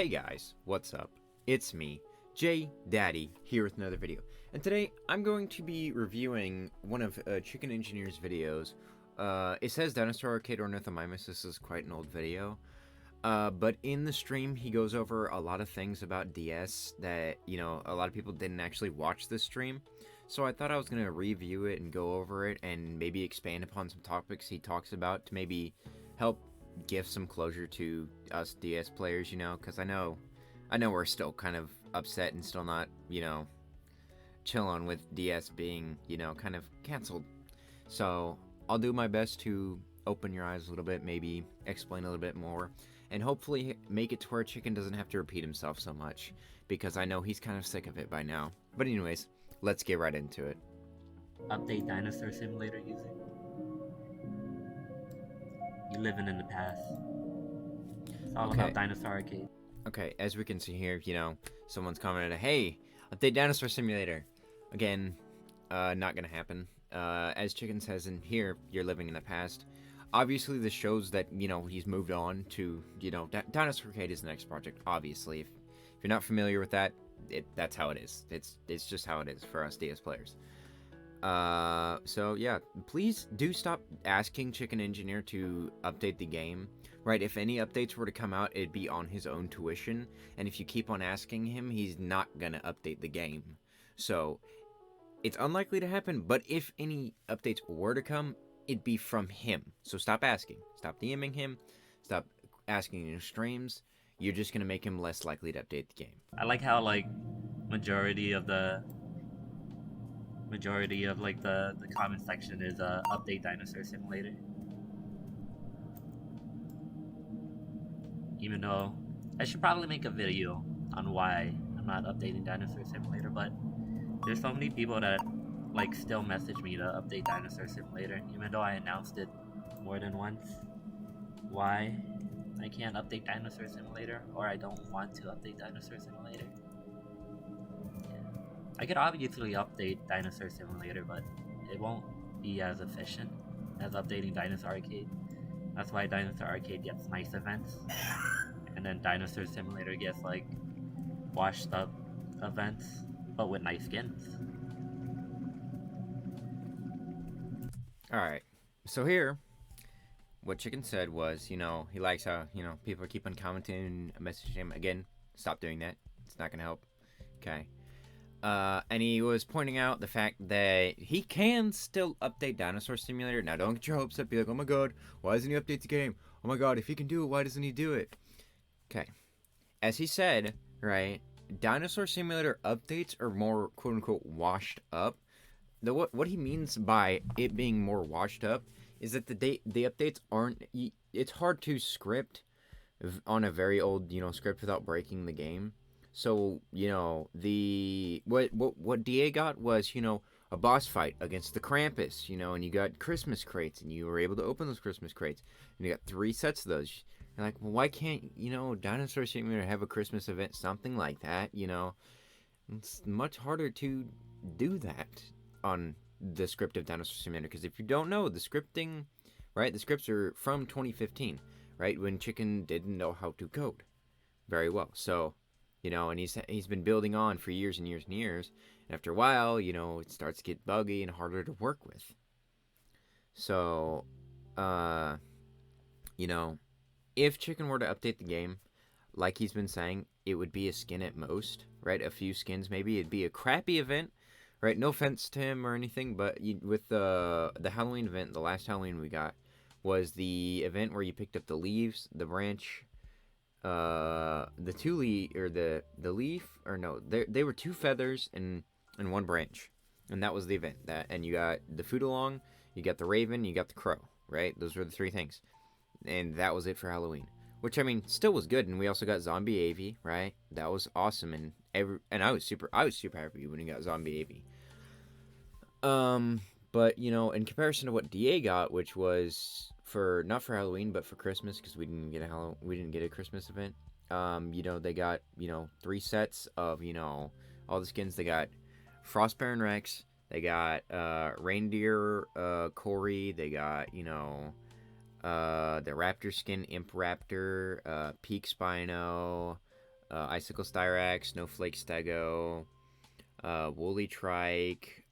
Hey guys, what's up? It's me, J Daddy, here with another video. And today I'm going to be reviewing one of ChickenEngineer's videos. It says Dinosaur Arcade Ornithomimus. This is quite an old video. But in the stream, he goes over a lot of things about DS that, a lot of people didn't actually watch this stream. So I thought I was going to review it and go over it and maybe expand upon some topics he talks about to maybe help give some closure to us DS players, because I know we're still kind of upset and still not, chilling with DS being, kind of canceled. So I'll do my best to open your eyes a little bit, maybe explain a little bit more, and hopefully make it to where Chicken doesn't have to repeat himself so much, because I know he's kind of sick of it by now. But anyways, let's get right into it. Update Dinosaur Simulator user. You living in the past. It's all about Dinosaur Arcade. Okay, as we can see here, someone's commented, hey, update Dinosaur Simulator. Again, not gonna happen. As Chicken says in here, you're living in the past. Obviously, this shows that, he's moved on to, Dinosaur Arcade is the next project, obviously. If you're not familiar with that, that's how it is. It's just how it is for us DS players. So yeah, please do stop asking ChickenEngineer to update the game, right? If any updates were to come out, it'd be on his own tuition, and if you keep on asking him, he's not gonna update the game. So, it's unlikely to happen, but if any updates were to come, it'd be from him. So stop asking. Stop DMing him. Stop asking in streams. You're just gonna make him less likely to update the game. I like how, majority of the comment section is update Dinosaur Simulator. Even though I should probably make a video on why I'm not updating Dinosaur Simulator, but there's so many people that still message me to update Dinosaur Simulator, even though I announced it more than once. Why I can't update Dinosaur Simulator, or I don't want to update Dinosaur Simulator. I could obviously update Dinosaur Simulator, but it won't be as efficient as updating Dinosaur Arcade. That's why Dinosaur Arcade gets nice events, and then Dinosaur Simulator gets washed up events, but with nice skins. Alright, so here, what Chicken said was, he likes how, people keep on commenting and messaging him. Again, stop doing that. It's not going to help. Okay. And he was pointing out the fact that he can still update Dinosaur Simulator. Now, don't get your hopes up. Be like, oh my god, why doesn't he update the game? Oh my god, if he can do it, why doesn't he do it? Okay. As he said, right, Dinosaur Simulator updates are more, quote-unquote, washed up. What he means by it being more washed up is that the updates aren't... It's hard to script on a very old, script without breaking the game. So, what DA got was, a boss fight against the Krampus, and you got Christmas crates, and you were able to open those Christmas crates, and you got 3 sets of those. You're like, well, why can't, Dinosaur Simulator have a Christmas event, something like that, It's much harder to do that on the script of Dinosaur Simulator, because if you don't know, the scripting, right, the scripts are from 2015, right, when Chicken didn't know how to code very well, so... and he's been building on for years and years and years. And after a while, it starts to get buggy and harder to work with. So, if Chicken were to update the game, like he's been saying, it would be a skin at most, right? A few skins maybe. It'd be a crappy event, right? No offense to him or anything, but with the Halloween event, the last Halloween we got, was the event where you picked up the leaves, the branch... the 2 leaf, or the leaf, or no, they were 2 feathers and 1 branch, and that was the event. And you got the food along, you got the raven, you got the crow, right? Those were the 3 things, and that was it for Halloween. Which, I mean, still was good. And we also got Zombie Avy, right? That was awesome, and I was super happy when we got Zombie Avy. But in comparison to what DA got, which was not for Halloween, but for Christmas, because we didn't get a Christmas event. They got 3 sets of all the skins. They got Frost Baron Rex. They got Reindeer Corey. They got the Raptor skin, Imp Raptor, Peak Spino, Icicle Styrax, Snowflake Stego, Woolly Trike,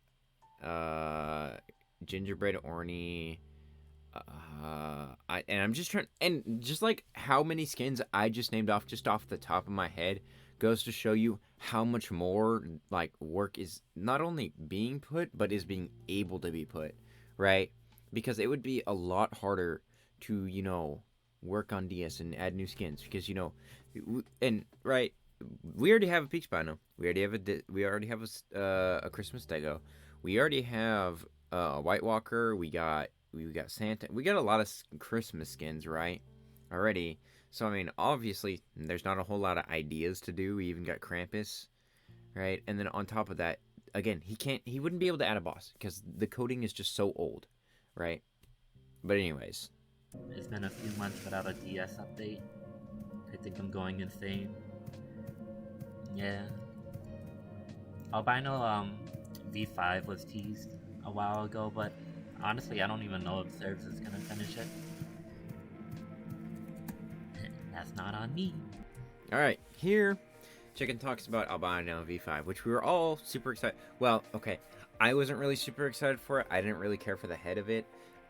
Gingerbread Orny. I'm just trying, and just like how many skins I just named off just off the top of my head goes to show you how much more like work is not only being put but is being able to be put, right? Because it would be a lot harder to work on DS and add new skins because and right, we already have a Peach Bino, we already have a Christmas Stego, we already have a White Walker, we got Santa. We got a lot of Christmas skins, right? Already. So, I mean, obviously, there's not a whole lot of ideas to do. We even got Krampus, right? And then on top of that, again, he wouldn't be able to add a boss because the coding is just so old, right? But anyways. It's been a few months without a DS update. I think I'm going insane. Yeah. Albino V5 was teased a while ago, but honestly, I don't even know if Serves is gonna finish it. That's not on me. Alright, here, Chicken talks about Albino V5, which we were all super excited. Well, okay, I wasn't really super excited for it. I didn't really care for the head of it.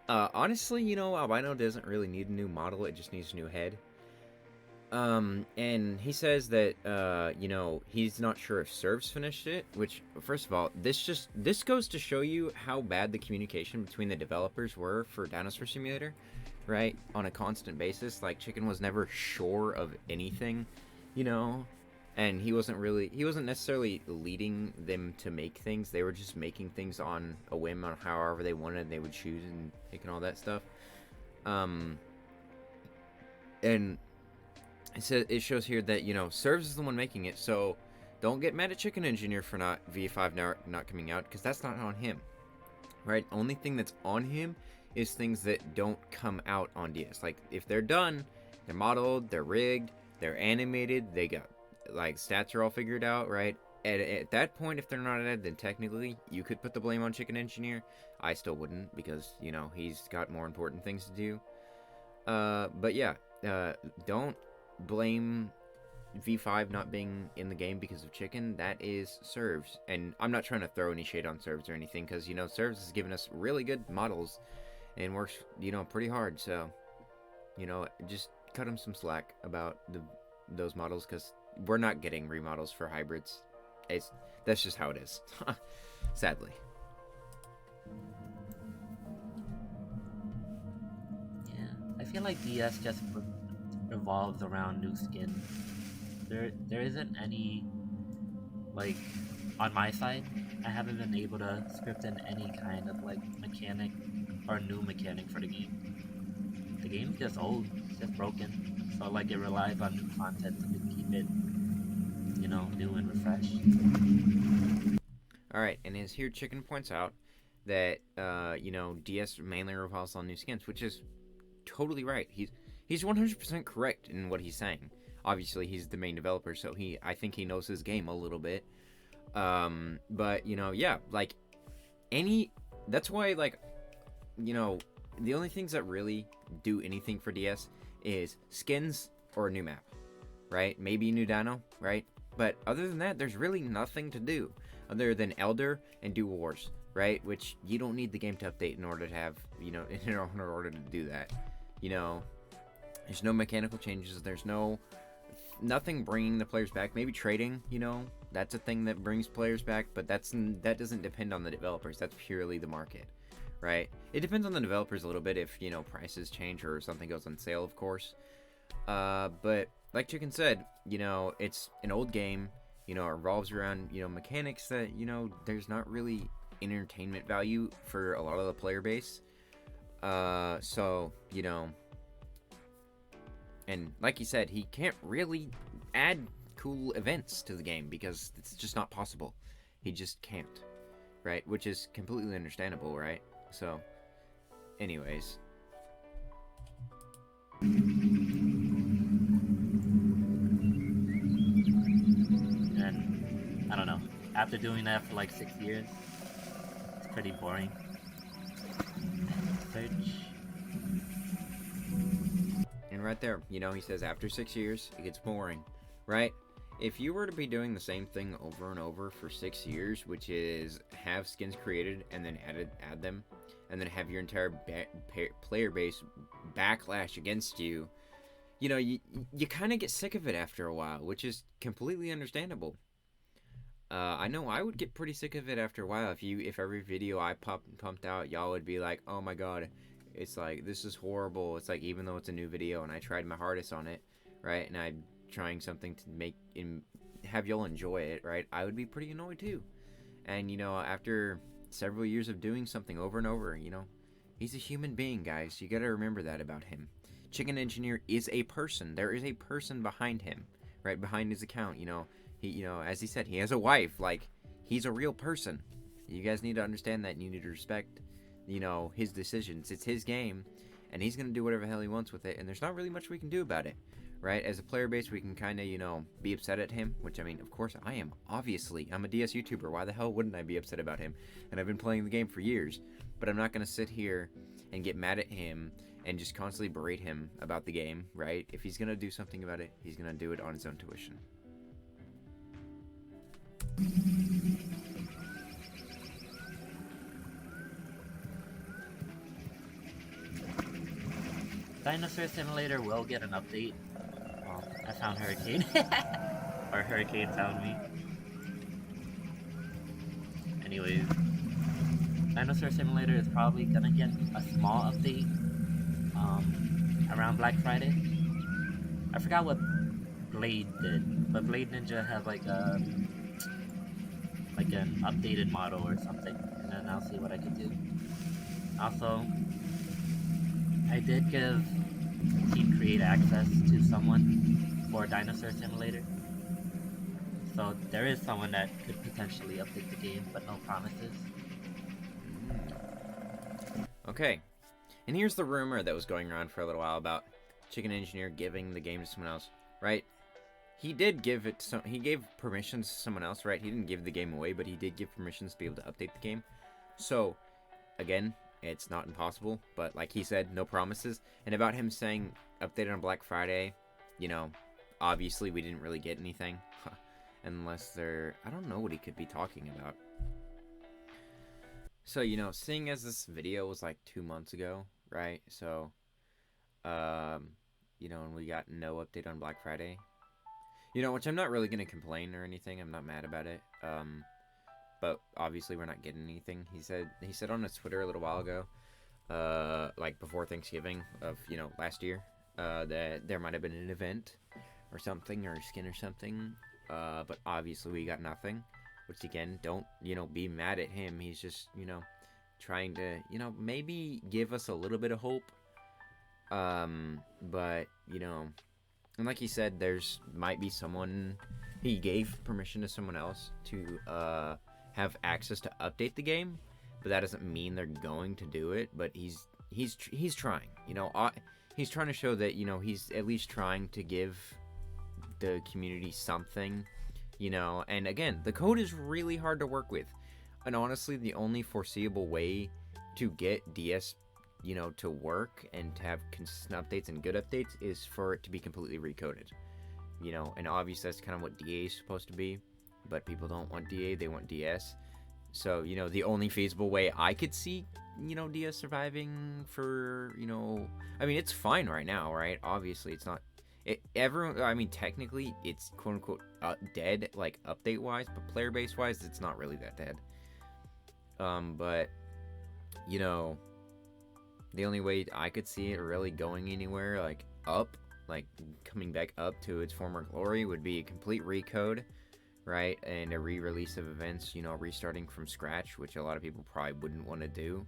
Honestly, Albino doesn't really need a new model. It just needs a new head. And he says that, he's not sure if Serves finished it, which, first of all, this goes to show you how bad the communication between the developers were for Dinosaur Simulator, right? On a constant basis. Like, Chicken was never sure of anything, and he wasn't necessarily leading them to make things. They were just making things on a whim, on however they wanted, and they would choose and pick and all that stuff. And it shows here that, Serves is the one making it, so don't get mad at ChickenEngineer for V5 not coming out, because that's not on him, right? Only thing that's on him is things that don't come out on DS. Like, if they're done, they're modeled, they're rigged, they're animated, they got, like, stats are all figured out, right? And at that point, if they're not added, then technically, you could put the blame on ChickenEngineer. I still wouldn't, because, he's got more important things to do. But yeah, don't blame V5 not being in the game because of Chicken. That is Serves, and I'm not trying to throw any shade on Serves or anything, because Serves has given us really good models and works pretty hard, so just cut him some slack about those models, because we're not getting remodels for hybrids. That's just how it is. Sadly. Yeah, I feel like DS just revolves around new skins. There isn't any, like, on my side, I haven't been able to script in any kind of, like, mechanic or new mechanic for the game. The game's just old, it's just broken, so, like, it relies on new content to keep it, new and refreshed. Alright, and as here Chicken points out that, DS mainly revolves on new skins, which is totally right. He's 100% correct in what he's saying. Obviously, he's the main developer, so I think he knows his game a little bit. But, yeah, like, that's why, like, the only things that really do anything for DS is skins or a new map, right? Maybe a new dino, right? But other than that, there's really nothing to do other than Elder and do wars, right? Which you don't need the game to update in order to have, in order to do that. There's no mechanical changes. There's nothing bringing the players back. Maybe trading, that's a thing that brings players back, but that doesn't depend on the developers. That's purely the market, right? It depends on the developers a little bit if, prices change or something goes on sale, of course. But like Chicken said, it's an old game, it revolves around, mechanics that, there's not really entertainment value for a lot of the player base. So, and like he said, he can't really add cool events to the game because it's just not possible. He just can't, right? Which is completely understandable, right? So, anyways. And I don't know. After doing that for like 6 years, it's pretty boring. Search. And right there, he says after 6 years, it gets boring, right? if you were to be doing the same thing over and over for 6 years, which is have skins created and then add them, and then have your entire player base backlash against you, you know, you kind of get sick of it after a while, which is completely understandable. I know I would get pretty sick of it after a while if every video I pumped out, y'all would be like, oh my god, it's like, this is horrible. It's like, even though it's a new video and I tried my hardest on it, right, and I'm trying something to make have y'all enjoy it, right, I would be pretty annoyed too. And you know, after several years of doing something over and over, you know, he's a human being, guys. You gotta remember that about him. ChickenEngineer is a person. There is a person behind him, right, behind his account. You know, you know, as he said, he has a wife. Like, he's a real person. You guys need to understand that, and you need to respect, you know, his decisions. It's his game, and he's gonna do whatever the hell he wants with it, and there's not really much we can do about it, right? As a player base, we can kind of, you know, be upset at him, which, I mean, of course I am. Obviously, I'm a DS YouTuber. Why the hell wouldn't I be upset about him? And I've been playing the game for years, but I'm not gonna sit here and get mad at him and just constantly berate him about the game, right? If he's gonna do something about it, he's gonna do it on his own tuition. Dinosaur Simulator will get an update. Well, I found Hurricane. Or Hurricane found me. Anyways, Dinosaur Simulator is probably gonna get a small update around Black Friday. I forgot what Blade did, but Blade Ninja has like an updated model or something, and then I'll see what I can do. Also, I did give Team Create access to someone for Dinosaur Simulator, so there is someone that could potentially update the game, but no promises. Okay, and here's the rumor that was going around for a little while about ChickenEngineer giving the game to someone else, right? He did give it he gave permissions to someone else, right? He didn't give the game away, but he did give permissions to be able to update the game. So, again, it's not impossible, but like he said, no promises. And about him saying updated on Black Friday, you know, obviously we didn't really get anything. Unless I don't know what he could be talking about. So, you know, seeing as this video was like 2 months ago, right? So, you know, and we got no update on Black Friday. You know, which I'm not really going to complain or anything. I'm not mad about it. But obviously we're not getting anything. He said on his Twitter a little while ago, like before Thanksgiving of, you know, last year, that there might have been an event or something, or a skin or something. But obviously we got nothing. Which, again, don't, you know, be mad at him. He's just, you know, trying to, you know, maybe give us a little bit of hope. But, you know, and like he said, might be someone, he gave permission to someone else to, have access to update the game. But that doesn't mean they're going to do it. But he's trying, you know, he's trying to show that, you know, he's at least trying to give the community something. You know, and again, the code is really hard to work with. And honestly, the only foreseeable way to get DS, you know, to work and to have consistent updates and good updates is for it to be completely recoded. You know, and obviously that's kind of what DA is supposed to be. But people don't want DA, they want DS. So, you know, the only feasible way I could see, you know, DS surviving for, you know, I mean, it's fine right now, right? Obviously, it's not. Everyone, I mean, technically, it's quote-unquote dead, like, update-wise, but player-base-wise, it's not really that dead. But, you know, the only way I could see it really going anywhere, like, up, like, coming back up to its former glory would be a complete recode, right? And a re-release of events, you know, restarting from scratch, which a lot of people probably wouldn't want to do,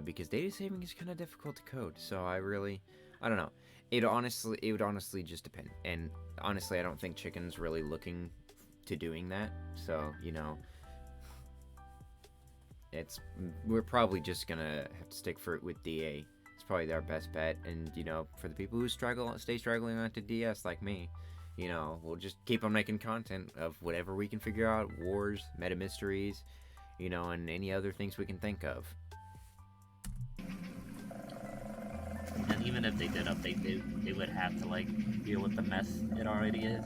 because data saving is kind of difficult to code, so I don't know. It would honestly just depend. And honestly, I don't think Chicken's really looking to doing that. So, you know, we're probably just gonna have to stick with DA. It's probably our best bet. And, you know, for the people who stay struggling onto DS like me, you know, we'll just keep on making content of whatever we can figure out. Wars, meta mysteries, you know, and any other things we can think of. And even if they did update, they would have to, like, deal with the mess it already is.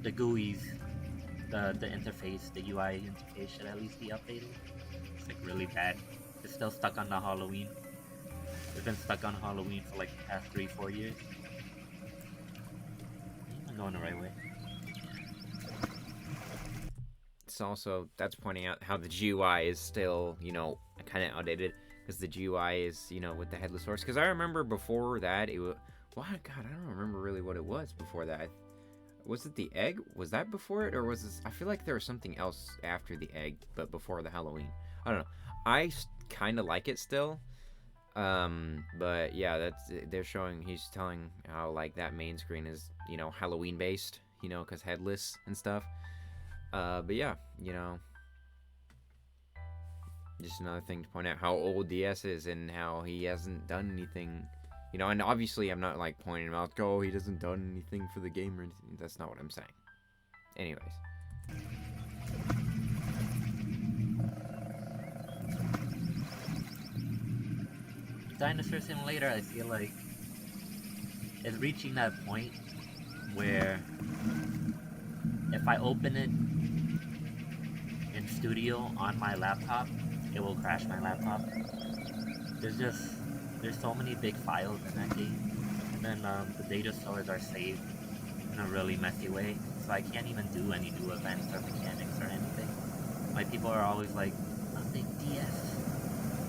the GUIs, the interface, the UI interface should at least be updated. It's like really bad. It's still stuck on the Halloween. It's been stuck on Halloween for like the past 3-4 years. I'm going the right way. It's also, that's pointing out how the GUI is still, you know, kind of outdated, because the GUI is, you know, with the headless horse. Because I remember before that, it was, well, God, I don't remember really what it was before that. Was it the egg? Was that before it, or was this? I feel like there was something else after the egg, but before the Halloween. I don't know. I kind of like it still. But yeah, that's, they're showing, he's telling how like that main screen is, you know, Halloween based, you know, because headless and stuff. But yeah, you know, just another thing to point out how old DS is and how he hasn't done anything, you know, and obviously I'm not like pointing him out, oh, he hasn't done anything for the game or anything. That's not what I'm saying. Anyways. Dinosaur Simulator, I feel like, is reaching that point where if I open it in Studio on my laptop, it will crash my laptop. There's so many big files in that game, and then the data stores are saved in a really messy way, so I can't even do any new events or mechanics or anything. Like, people are always like, update DS.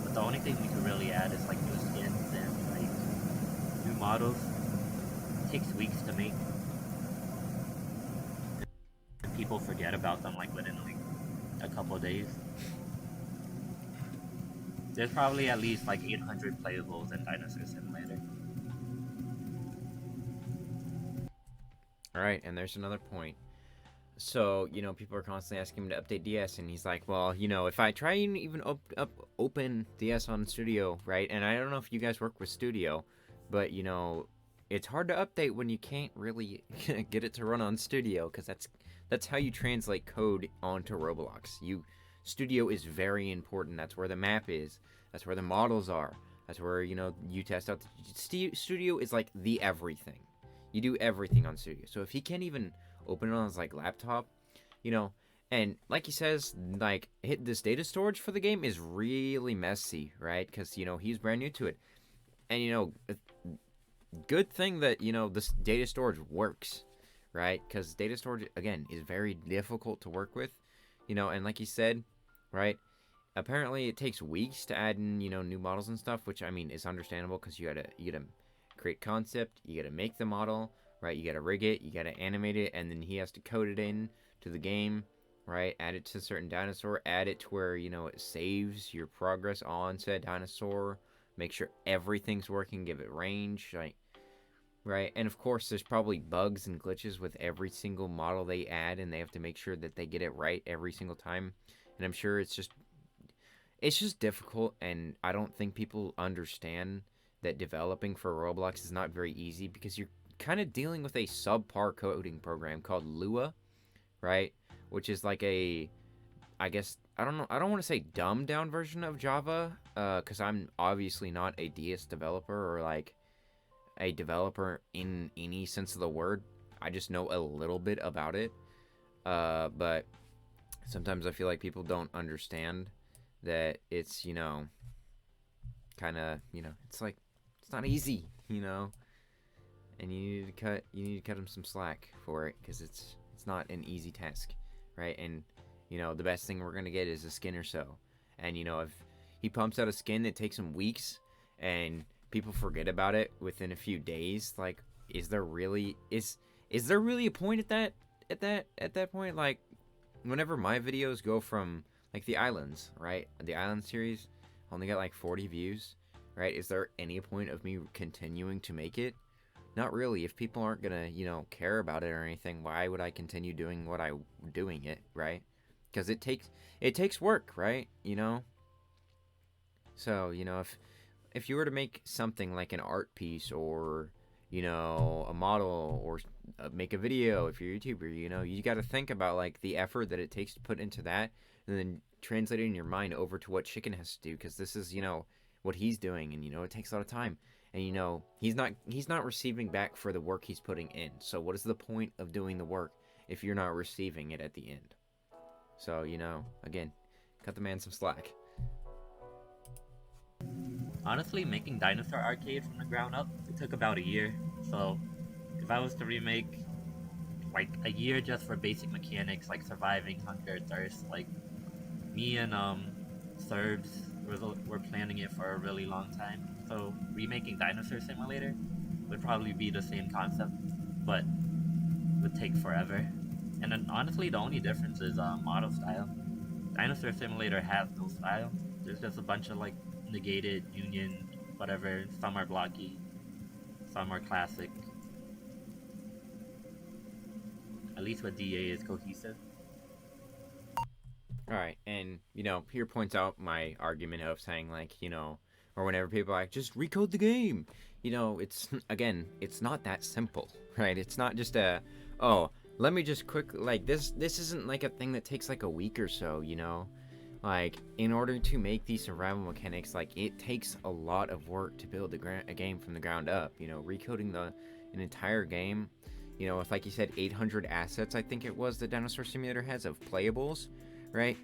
But the only thing we could really add is like new skins and like new models. It takes weeks to make, and people forget about them like within like a couple of days. There's probably at least like 800 playables in Dinosaur Simulator. Alright, and there's another point. So, you know, people are constantly asking him to update DS, and he's like, well, you know, if I try and even open DS on Studio, right, and I don't know if you guys work with Studio, but, you know, it's hard to update when you can't really get it to run on Studio, because that's how you translate code onto Roblox. Studio is very important. That's where the map is. That's where the models are. That's where, you know, you test out. Studio is like the everything. You do everything on Studio. So if he can't even open it on his like laptop, you know, and like he says, like this data storage for the game is really messy, right? Because, you know, he's brand new to it, and, you know, good thing that, you know, this data storage works, right? Because data storage, again, is very difficult to work with, you know, and like he said, right, apparently it takes weeks to add in, you know, new models and stuff, which, I mean, is understandable, because you gotta create concept, you gotta make the model, right, you gotta rig it, you gotta animate it, and then he has to code it in to the game, right, add it to a certain dinosaur, add it to where, you know, it saves your progress on said dinosaur, make sure everything's working, give it range, like, right, and of course there's probably bugs and glitches with every single model they add, and they have to make sure that they get it right every single time, and I'm sure it's just difficult, and I don't think people understand that developing for Roblox is not very easy, because you're kind of dealing with a subpar coding program called Lua, right, which is like a, I guess, I don't know, I don't want to say dumbed down version of Java, because I'm obviously not a DS developer or like a developer in any sense of the word. I just know a little bit about it, but sometimes I feel like people don't understand that it's, you know, kind of, you know, it's like, it's not easy, you know, and you need to cut them some slack for it, because it's not an easy task, right? And, you know, the best thing we're gonna get is a skin or so, and, you know, if he pumps out a skin that takes him weeks and people forget about it within a few days, like, is there really a point at that point? Like, whenever my videos go from, like, the islands, right, the island series only got like 40 views, right, is there any point of me continuing to make it? Not really. If people aren't gonna, you know, care about it or anything, why would I continue doing what I'm doing it, right? Because it takes work, right, you know? So, you know, if you were to make something like an art piece, or, you know, a model, or make a video, if you're a YouTuber, you know, you got to think about like the effort that it takes to put into that, and then translate it in your mind over to what Chicken has to do, because this is, you know, what he's doing, and, you know, it takes a lot of time, and, you know, he's not receiving back for the work he's putting in. So what is the point of doing the work if you're not receiving it at the end. So, you know, again, cut the man some slack. Honestly, making Dinosaur Arcade from the ground up, it took about a year. So, if I was to remake like a year just for basic mechanics like surviving hunger, thirst, like me and Serbs were planning it for a really long time. So remaking Dinosaur Simulator would probably be the same concept, but would take forever. And then honestly, the only difference is model style. Dinosaur Simulator has no style. There's just a bunch of like negated, union, whatever. Some are blocky, some are classic. At least with DA is cohesive. Alright, and, you know, here points out my argument of saying, like, you know, or whenever people are like, just recode the game. You know, it's, again, it's not that simple, right? It's not just oh, let me just like, this isn't like a thing that takes like a week or so, you know? Like, in order to make these survival mechanics, like, it takes a lot of work to build a game from the ground up. You know, recoding an entire game, you know, with, like you said, 800 assets, I think it was, the Dinosaur Simulator has of playables, right?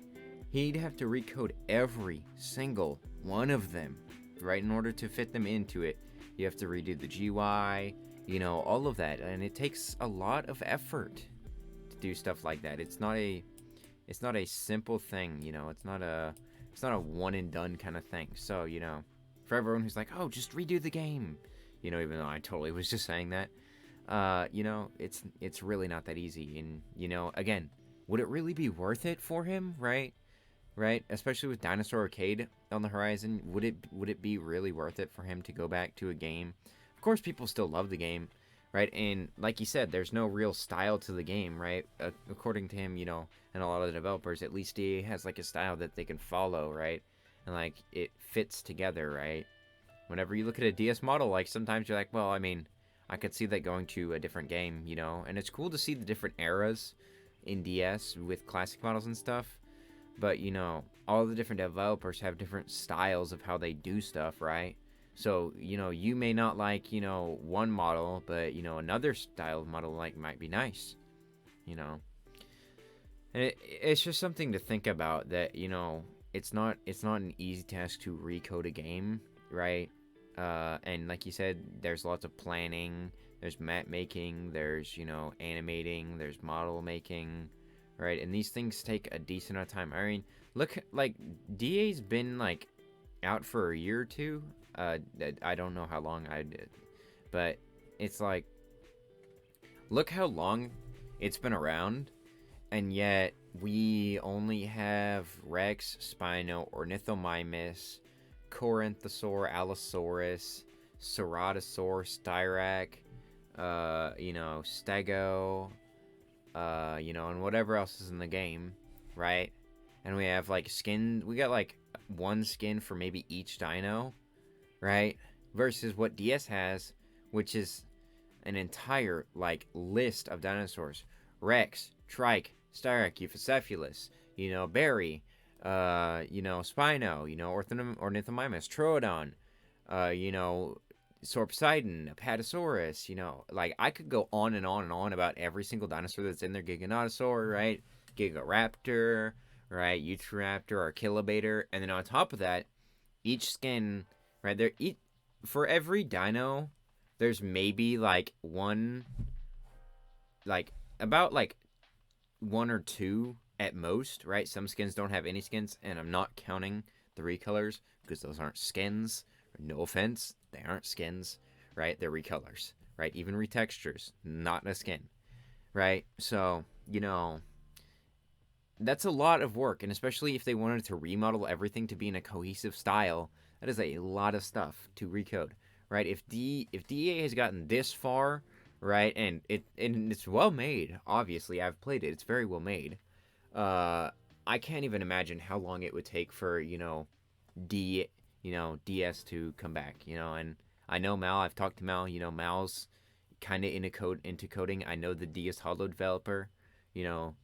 He'd have to recode every single one of them, right? In order to fit them into it, you have to redo the GUI, you know, all of that, and it takes a lot of effort to do stuff like that. It's not a simple thing, you know. It's not a one and done kind of thing. So, you know, for everyone who's like, oh, just redo the game, you know, even though I totally was just saying that, you know, it's really not that easy. And, you know, again, would it really be worth it for him, right? Especially with Dinosaur Arcade on the horizon, would it be really worth it for him to go back to a game? Of course, people still love the game, right? And like you said, there's no real style to the game, right? According to him, you know, and a lot of the developers, at least he has like a style that they can follow, right? And like it fits together, right? Whenever you look at a DS model, like sometimes you're like, well, I mean, I could see that going to a different game, you know? And it's cool to see the different eras in DS with classic models and stuff. But, you know, all the different developers have different styles of how they do stuff, right? So, you know, you may not like, you know, one model, but, you know, another style of model like might be nice, you know? And it's just something to think about that, you know, it's not an easy task to recode a game, right? And like you said, there's lots of planning, there's map making, there's, you know, animating, there's model making, right? And these things take a decent amount of time. I mean, look, like, DA's been, like, out for a year or two. I don't know how long I did, but it's like, look how long it's been around, and yet we only have Rex, Spino, Ornithomimus, Corinthosaur, Allosaurus, Ceratosaur, Styrac, you know, Stego, you know, and whatever else is in the game, right? And we have, like, we got, like, one skin for maybe each dino, right? Versus what DS has, which is an entire, like, list of dinosaurs. Rex, Trike, Styrac, Euphocephalus, you know, Barry, you know, Spino, you know, Ornithomimus, Troodon, you know, Sorpsidon, Apatosaurus, you know, like, I could go on and on and on about every single dinosaur that's in there. Giganotosaur, right? Gigaraptor, right? Utahraptor, Archilobator, and then on top of that, each skin, right, for every dino, there's maybe, like, about, like, one or two at most, right? Some skins don't have any skins, and I'm not counting the recolors, because those aren't skins. No offense, they aren't skins, right? They're recolors, right? Even retextures, not a skin, right? So, you know, that's a lot of work, and especially if they wanted to remodel everything to be in a cohesive style, that is a lot of stuff to recode, right? If DEA has gotten this far, right, and it's well made, obviously, I've played it, it's very well made, I can't even imagine how long it would take for, you know, DS to come back, you know. And I know Mal, I've talked to Mal, you know, Mal's kind of into coding. I know the DS Hollow developer, you know,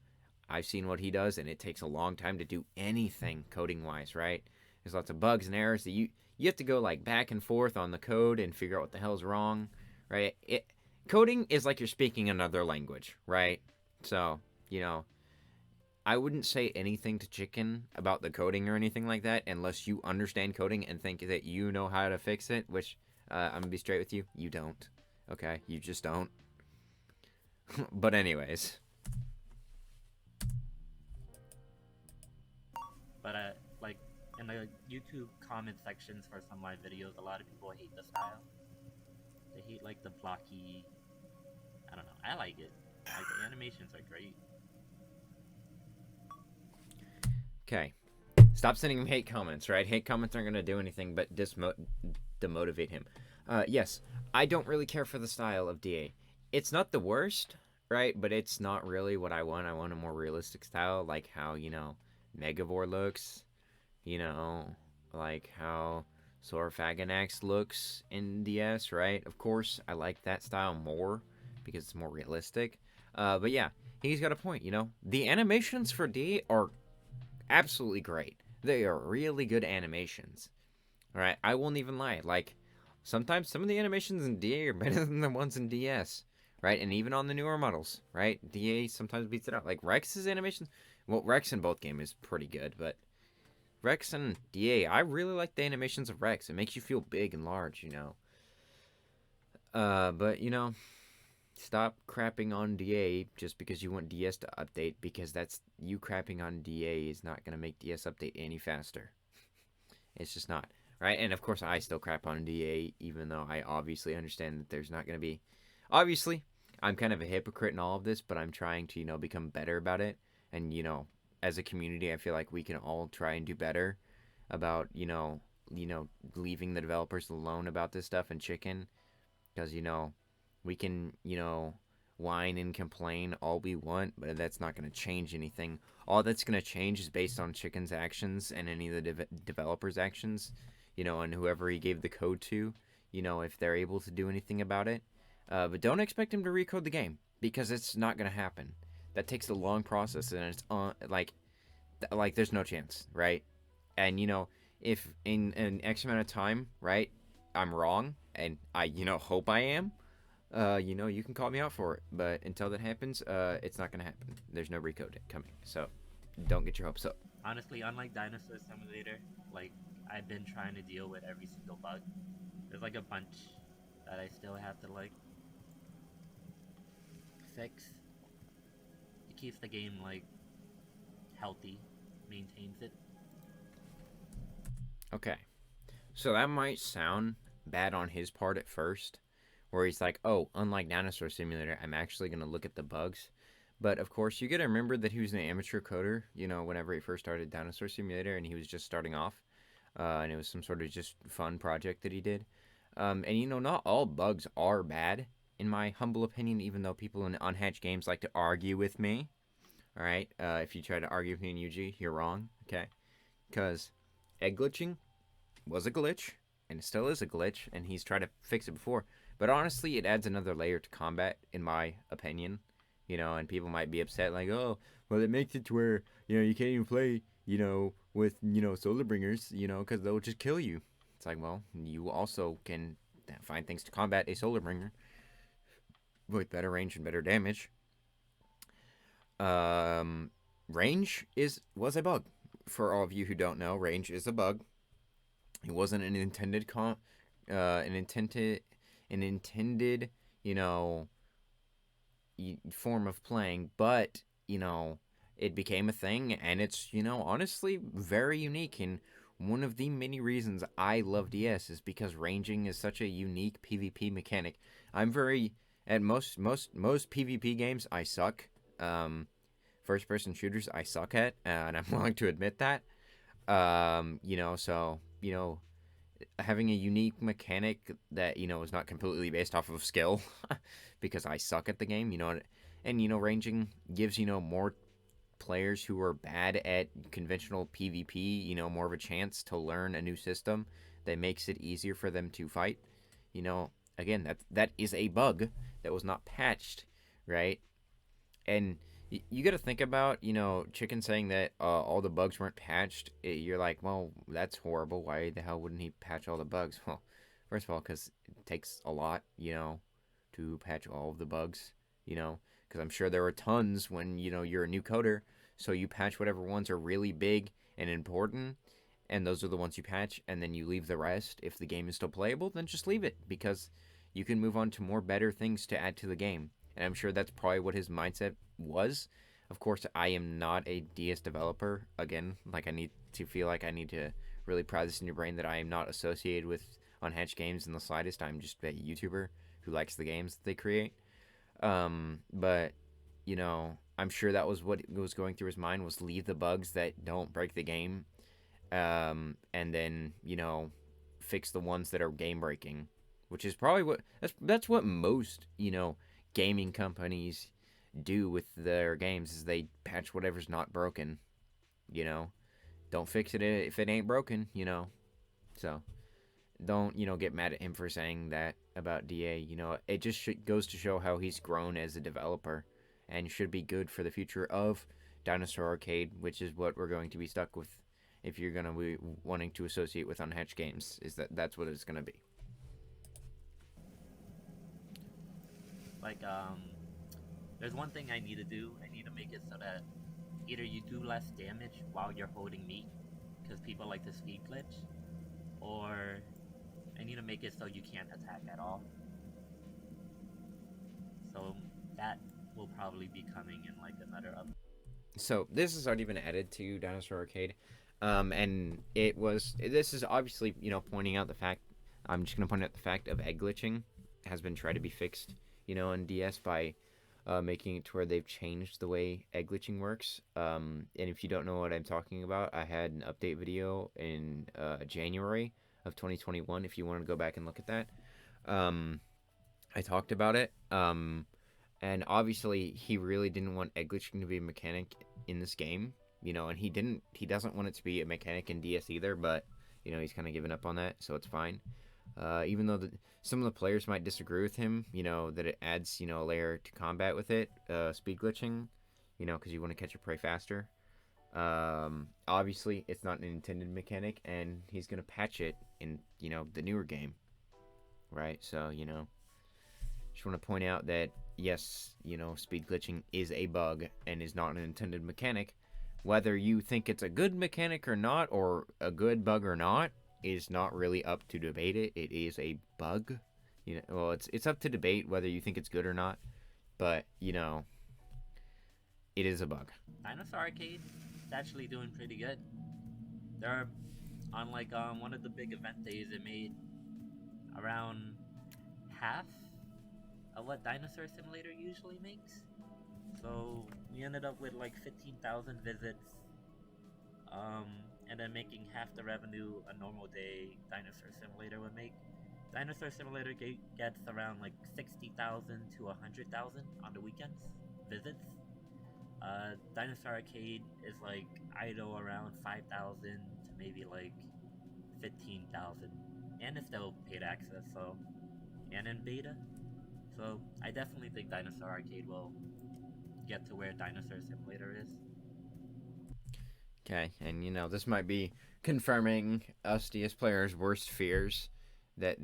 I've seen what he does, and it takes a long time to do anything coding wise, right? There's lots of bugs and errors that you have to go, like, back and forth on the code and figure out what the hell's wrong, right? Coding is like you're speaking another language, right? So, you know, I wouldn't say anything to Chicken about the coding or anything like that unless you understand coding and think that you know how to fix it, which I'm gonna be straight with you. You don't. Okay? You just don't. But, anyways. But like in the YouTube comment sections for some of my videos, a lot of people hate the style. They hate like the blocky. I don't know. I like it. Like the animations are great. Okay. Stop sending him hate comments, right? Hate comments aren't gonna do anything but demotivate him. Yes, I don't really care for the style of DA. It's not the worst, right? But it's not really what I want. I want a more realistic style, like how, Megavore looks, you know, like how Sorfaganax looks in DS, right? Of course, I like that style more because it's more realistic. But yeah, he's got a point, The animations for D are absolutely great. They are really good animations. Alright, I won't even lie. Like, sometimes some of the animations in DA are better than the ones in DS. Right? And even on the newer models, right? DA sometimes beats it out. Like Rex's animations, well, Rex in both games is pretty good, but Rex and DA, I really like the animations of Rex. It makes you feel big and large, But stop crapping on DA just because you want DS to update, because that's you crapping on DA is not going to make DS update any faster. It's just not. Right? And of course, I still crap on DA, even though I obviously understand that there's not going to be. Obviously, I'm kind of a hypocrite in all of this, but I'm trying to, become better about it. And, as a community, I feel like we can all try and do better about, leaving the developers alone about this stuff and Chicken. Because, we can, whine and complain all we want, but that's not going to change anything. All that's going to change is based on Chicken's actions and any of the developers' actions, and whoever he gave the code to, if they're able to do anything about it. But don't expect him to recode the game, because it's not going to happen. That takes a long process, and it's like there's no chance, right? And if in an X amount of time, right, I'm wrong, and I hope I am, you can call me out for it. But until that happens, it's not gonna happen. There's no recode coming, so don't get your hopes up. Honestly, unlike Dinosaur Simulator, like I've been trying to deal with every single bug. There's like a bunch that I still have to like fix. It keeps the game like healthy, maintains it. Okay, so that might sound bad on his part at first, where he's like, "Oh, unlike Dinosaur Simulator, I'm actually gonna look at the bugs." But of course, you gotta remember that he was an amateur coder, whenever he first started Dinosaur Simulator, and he was just starting off. And it was some sort of just fun project that he did. And not all bugs are bad, in my humble opinion, even though people in Unhatched Games like to argue with me. All right, if you try to argue with me in UG, you're wrong. Okay, because egg glitching was a glitch, and it still is a glitch, and he's tried to fix it before. But honestly, it adds another layer to combat, in my opinion. And people might be upset, like, oh, well, it makes it to where, you can't even play, with, solar bringers, because they'll just kill you. It's like, well, you also can find things to combat a solar bringer with better range and better damage. Range was a bug. For all of you who don't know, range is a bug. It wasn't an intended form of playing, but it became a thing, and it's honestly very unique. And one of the many reasons I love DS is because ranging is such a unique PvP mechanic. I'm very at most PvP games I suck. First person shooters I suck at, and I'm willing to admit that. So having a unique mechanic that is not completely based off of skill because I suck at the game, and ranging gives more players who are bad at conventional PvP, more of a chance to learn a new system that makes it easier for them to fight. Again, that is a bug that was not patched, right? And you got to think about, Chicken saying that all the bugs weren't patched. You're like, well, that's horrible. Why the hell wouldn't he patch all the bugs? Well, first of all, because it takes a lot, to patch all of the bugs, because I'm sure there are tons when, you're a new coder, so you patch whatever ones are really big and important, and those are the ones you patch, and then you leave the rest. If the game is still playable, then just leave it, because you can move on to more better things to add to the game. And I'm sure that's probably what his mindset was. Of course, I am not a DS developer. Again, like, I need to really prod this in your brain that I am not associated with Unhatched Games in the slightest. I'm just a YouTuber who likes the games that they create. But I'm sure that was what was going through his mind, was leave the bugs that don't break the game, and then fix the ones that are game breaking, which is probably that's what most gaming companies do with their games, is they patch whatever's not broken. Don't fix it if it ain't broken. So don't get mad at him for saying that about DA. It just goes to show how he's grown as a developer, and should be good for the future of Dinosaur Arcade, which is what we're going to be stuck with if you're going to be wanting to associate with Unhatched Games. That's what it's going to be. Like, there's one thing I need to do. I need to make it so that either you do less damage while you're holding meat, because people like to speed glitch, or I need to make it so you can't attack at all. So that will probably be coming in like another update. So this has already been added to Dinosaur Arcade, and this is obviously pointing out the fact. I'm just gonna point out the fact of egg glitching has been tried to be fixed, in DS by making it to where they've changed the way egg glitching works. And if you don't know what I'm talking about, I had an update video in January of 2021. If you want to go back and look at that, I talked about it. And obviously he really didn't want egg glitching to be a mechanic in this game, and he doesn't want it to be a mechanic in DS either, but he's kind of given up on that, so it's fine. Even though some of the players might disagree with him, that it adds, a layer to combat with it, speed glitching, because you want to catch your prey faster. Obviously, it's not an intended mechanic, and he's going to patch it in, the newer game, right? So, just want to point out that, yes, speed glitching is a bug and is not an intended mechanic. Whether you think it's a good mechanic or not, or a good bug or not, is not really up to debate it. It is a bug. Well, it's up to debate whether you think it's good or not, but it is a bug. Dinosaur Arcade is actually doing pretty good. They're on like one of the big event days. It made around half of what Dinosaur Simulator usually makes. So we ended up with like 15,000 visits, and then making half the revenue a normal day Dinosaur Simulator would make. Dinosaur Simulator gets around like 60,000 to 100,000 on the weekends visits. Dinosaur Arcade is like idle around 5,000 to maybe like 15,000, and it's still paid access, so, and in beta. So I definitely think Dinosaur Arcade will get to where Dinosaur Simulator is. Okay, and this might be confirming us DS players' worst fears, that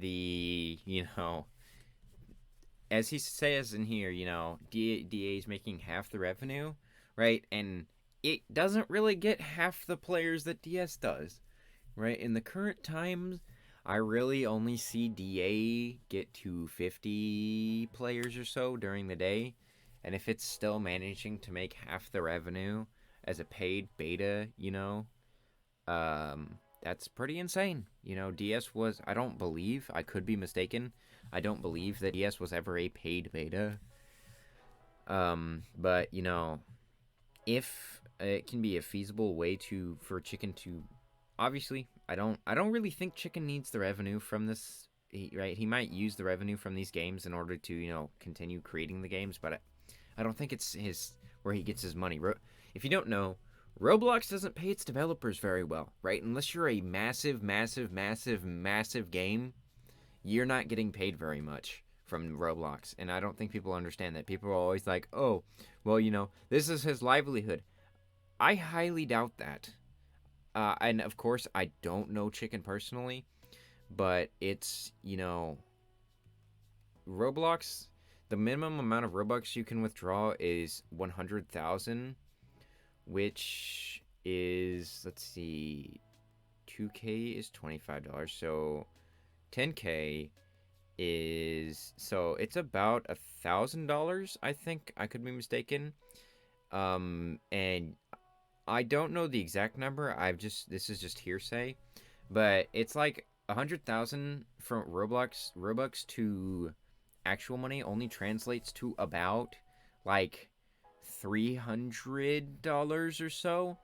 as he says in here, DA is making half the revenue, right? And it doesn't really get half the players that DS does, right? In the current times, I really only see DA get to 50 players or so during the day, and if it's still managing to make half the revenue as a paid beta, that's pretty insane. DS was, I don't believe, I could be mistaken, I don't believe that DS was ever a paid beta. But if it can be a feasible way for Chicken to, obviously, I don't really think Chicken needs the revenue from this. He might use the revenue from these games in order to continue creating the games, but I don't think it's where he gets his money. If you don't know, Roblox doesn't pay its developers very well, right? Unless you're a massive game, you're not getting paid very much from Roblox. And I don't think people understand that. People are always like, oh, well, this is his livelihood. I highly doubt that. And of course, I don't know Chicken personally, but it's, Roblox, the minimum amount of Robux you can withdraw is 100,000, which is, let's see, 2K is $25, so 10K is, so it's about $1,000, I think. I could be mistaken. And I don't know the exact number. This is just hearsay, but it's like 100,000 from Robux to actual money only translates to about like $300 or so,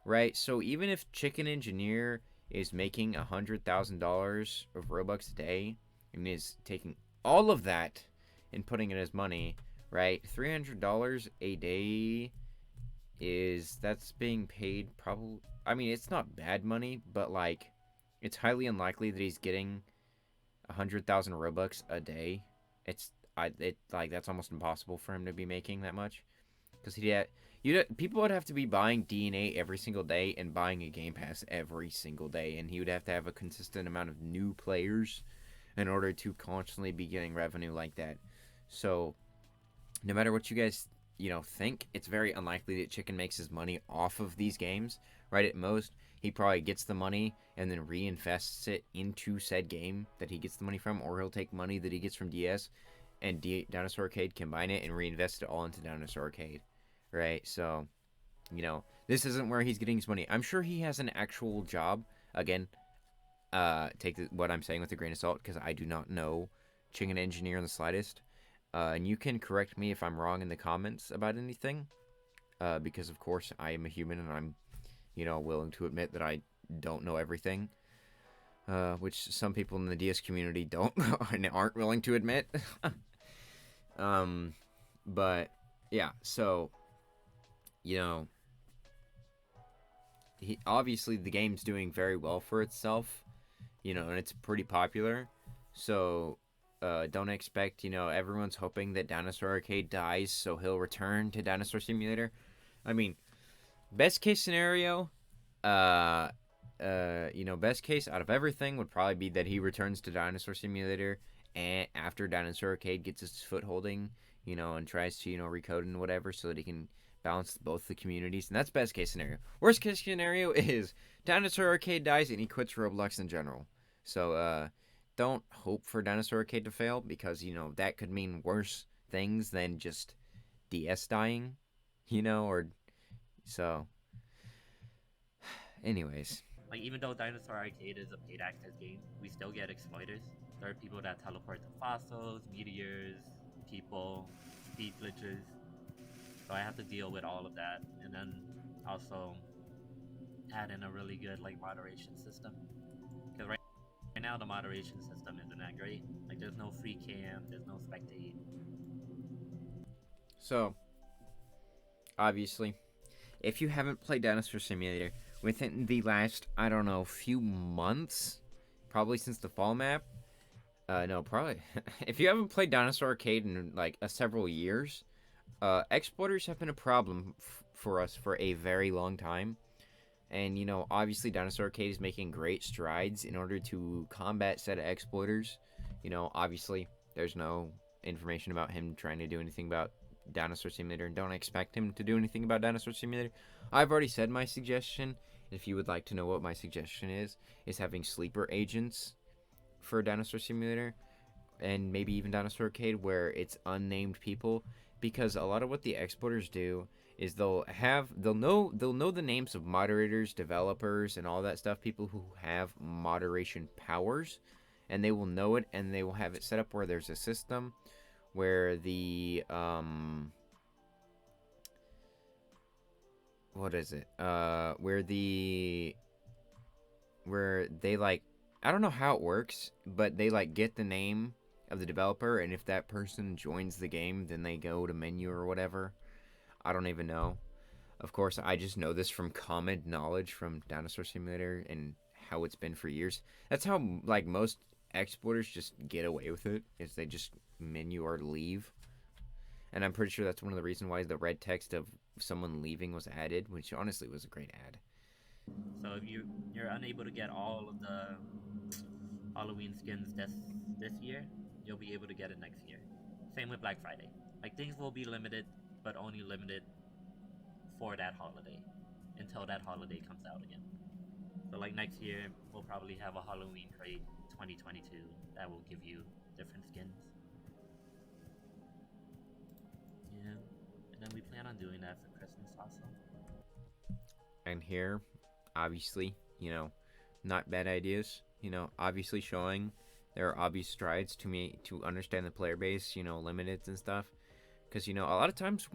right? So even if Chicken Engineer is making $100,000 of Robux a day and is taking all of that and putting it as money, right? $300 a day that's being paid probably. I mean, it's not bad money, but like, it's highly unlikely that he's getting 100,000 Robux a day. It like that's almost impossible for him to be making that much, because people would have to be buying DNA every single day and buying a Game Pass every single day, and he would have to have a consistent amount of new players in order to constantly be getting revenue like that. So no matter what you guys think, it's very unlikely that Chicken makes his money off of these games, right? At most, he probably gets the money and then reinvests it into said game that he gets the money from, or he'll take money that he gets from DS and Dinosaur Arcade, combine it, and reinvest it all into Dinosaur Arcade, right? So, this isn't where he's getting his money. I'm sure he has an actual job. Again, take what I'm saying with a grain of salt, because I do not know Chicken Engineer in the slightest. And you can correct me if I'm wrong in the comments about anything, because of course I am a human and I'm, willing to admit that I don't know everything, which some people in the DS community don't and aren't willing to admit. But yeah, so obviously the game's doing very well for itself, and it's pretty popular, so. Don't expect, everyone's hoping that Dinosaur Arcade dies so he'll return to Dinosaur Simulator. I mean, best case scenario, best case out of everything would probably be that he returns to Dinosaur Simulator and after Dinosaur Arcade gets his footholding, and tries to, recode and whatever so that he can balance both the communities. And that's best case scenario. Worst case scenario is Dinosaur Arcade dies and he quits Roblox in general. So, don't hope for Dinosaur Arcade to fail, because that could mean worse things than just DS dying, or so. Anyways, Like, even though Dinosaur Arcade is a paid access game, we still get exploiters. There are people that teleport to fossils, meteors, people, speed glitches. So I have to deal with all of that, and then also add in a really good moderation system. Because right now the moderation system isn't that great. Like, there's no free cam, there's no spectate. so obviously, if you haven't played Dinosaur Simulator within the last, I don't know, few months, probably since the fall map, no, probably, if you haven't played Dinosaur Arcade in like several years, exploiters have been a problem for us for a very long time. And, obviously Dinosaur Arcade is making great strides in order to combat said exploiters. Obviously there's no information about him trying to do anything about Dinosaur Simulator, and don't expect him to do anything about Dinosaur Simulator. I've already said my suggestion. If you would like to know what my suggestion is having sleeper agents for Dinosaur Simulator and maybe even Dinosaur Arcade where it's unnamed people, because a lot of what the exporters do is they'll know the names of moderators, developers, and all that stuff, people who have moderation powers, and they will know it, and they will have it set up where there's a system where the what is it? Where they like, I don't know how it works, but they like get the name of the developer, and if that person joins the game, then they go to menu or whatever. I don't even know. Of course, I just know this from common knowledge from Dinosaur Simulator and how it's been for years. That's how like most exporters just get away with it, is they just menu or leave. And I'm pretty sure that's one of the reasons why the red text of someone leaving was added, which honestly was a great ad. So if you're unable to get all of the Halloween skins this year, you'll be able to get it next year. Same with Black Friday. Like, things will be limited, but only limited for that holiday until that holiday comes out again. So like next year, we'll probably have a Halloween crate 2022 that will give you different skins. Yeah, and then we plan on doing that for Christmas also. And here, obviously, not bad ideas. Obviously showing there are obvious strides to me to understand the player base, limiteds and stuff. Because, a lot of times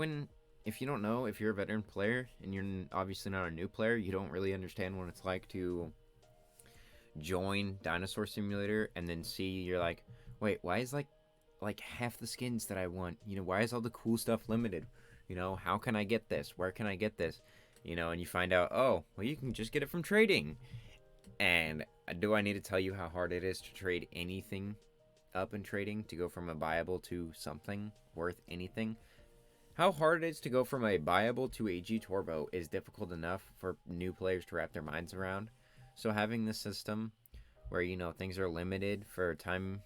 if you don't know, if you're a veteran player and you're obviously not a new player, you don't really understand what it's like to join Dinosaur Simulator and then see, you're like, wait, why is like half the skins that I want? Why is all the cool stuff limited? How can I get this? Where can I get this? And you find out, oh, well, you can just get it from trading. And do I need to tell you how hard it is to trade anything up in trading, to go from a buyable to something worth anything? How hard it is to go from a buyable to a G Turbo is difficult enough for new players to wrap their minds around. So having this system where, things are limited for time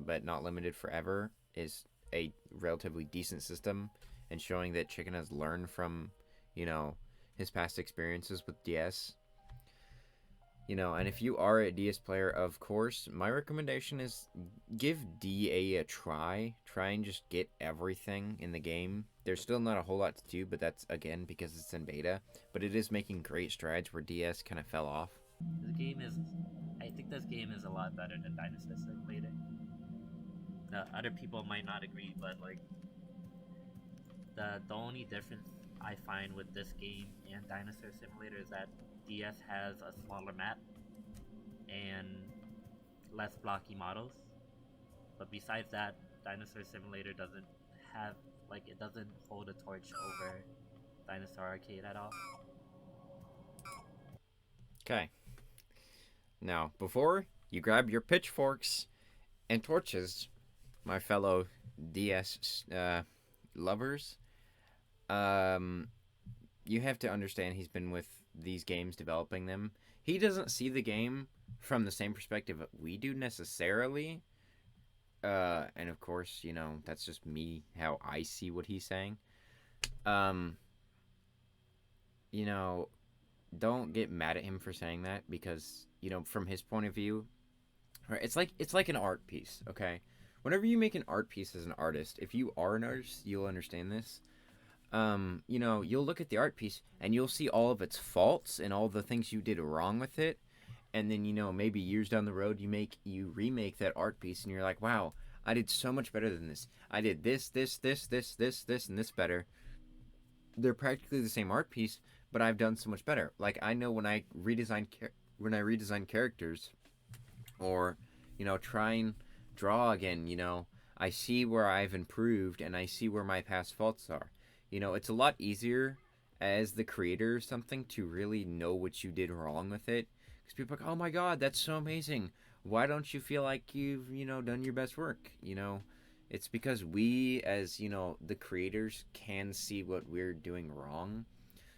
but not limited forever is a relatively decent system, and showing that Chicken has learned from, his past experiences with DS. And if you are a DS player, of course, my recommendation is give DA a try. Try and just get everything in the game. There's still not a whole lot to do, but that's, again, because it's in beta. But it is making great strides where DS kind of fell off. I think this game is a lot better than Dinosaur Simulator. Other people might not agree, but like, the only difference I find with this game and Dinosaur Simulator is that DS has a smaller map and less blocky models. But besides that, Dinosaur Simulator doesn't have, like, it doesn't hold a torch over Dinosaur Arcade at all. Okay. Now, before you grab your pitchforks and torches, my fellow DS lovers, you have to understand he's been with these games developing them. He doesn't see the game from the same perspective that we do necessarily. And of course, that's just me, how I see what he's saying. Don't get mad at him for saying that, because, from his point of view, right, it's like an art piece, okay? Whenever you make an art piece as an artist, if you are an artist, you'll understand this. You'll look at the art piece and you'll see all of its faults and all the things you did wrong with it. And then, maybe years down the road, you remake that art piece and you're like, wow, I did so much better than this. I did this, and this better. They're practically the same art piece, but I've done so much better. Like, I know when I redesign characters, or, try and draw again, I see where I've improved and I see where my past faults are. It's a lot easier as the creator of something to really know what you did wrong with it. Because people are like, oh my god, that's so amazing. Why don't you feel like you've, done your best work? It's because we, as, the creators, can see what we're doing wrong.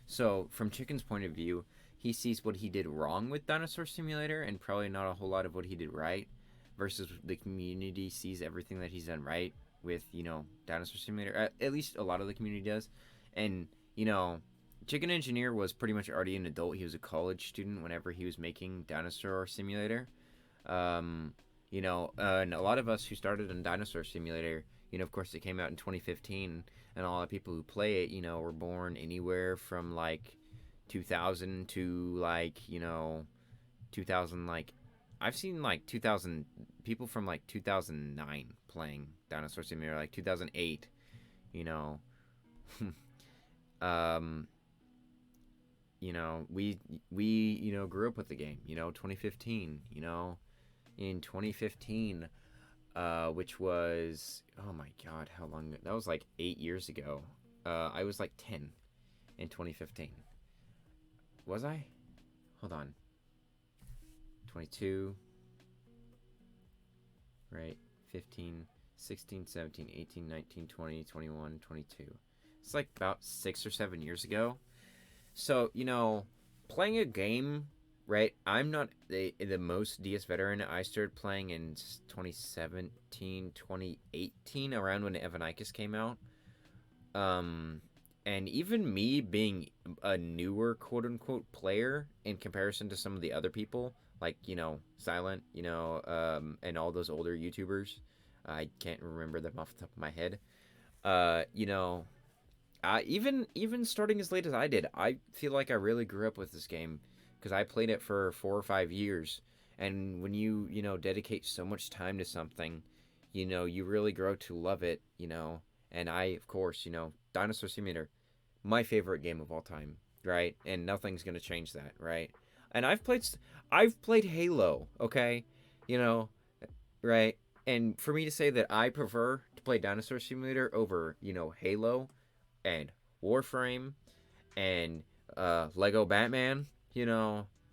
So, from Chicken's point of view, he sees what he did wrong with Dinosaur Simulator and probably not a whole lot of what he did right, versus the community sees everything that he's done right with, Dinosaur Simulator. At least a lot of the community does. And, ChickenEngineer was pretty much already an adult. He was a college student whenever he was making Dinosaur Simulator. And a lot of us who started on Dinosaur Simulator, of course it came out in 2015, and a lot of people who play it, were born anywhere from, like, 2000 to, like, 2000, like, I've seen, like, 2000, people from, like, 2009 playing Dinosaur Simulator, like, 2008, we grew up with the game, 2015, in 2015, which was, oh my god, how long, that was like 8 years ago. I was like 10 in 2015. Was I? Hold on. 22, right? 15, 16, 17, 18, 19, 20, 21, 22. It's like about 6 or 7 years ago. So, playing a game right? I'm not the most DS veteran. I started playing in 2017, 2018, around when Evanicus came out. Um, and even me being a newer quote unquote player in comparison to some of the other people, like, Silent, and all those older YouTubers, I can't remember them off the top of my head. Uh, you know, even starting as late as I did, I feel like I really grew up with this game because I played it for 4 or 5 years. And when you dedicate so much time to something, you really grow to love it. And I, of course, Dinosaur Simulator, my favorite game of all time, right? And nothing's gonna change that, right? And I've played Halo, okay, you know, right? And for me to say that I prefer to play Dinosaur Simulator over, Halo and Warframe and Lego Batman,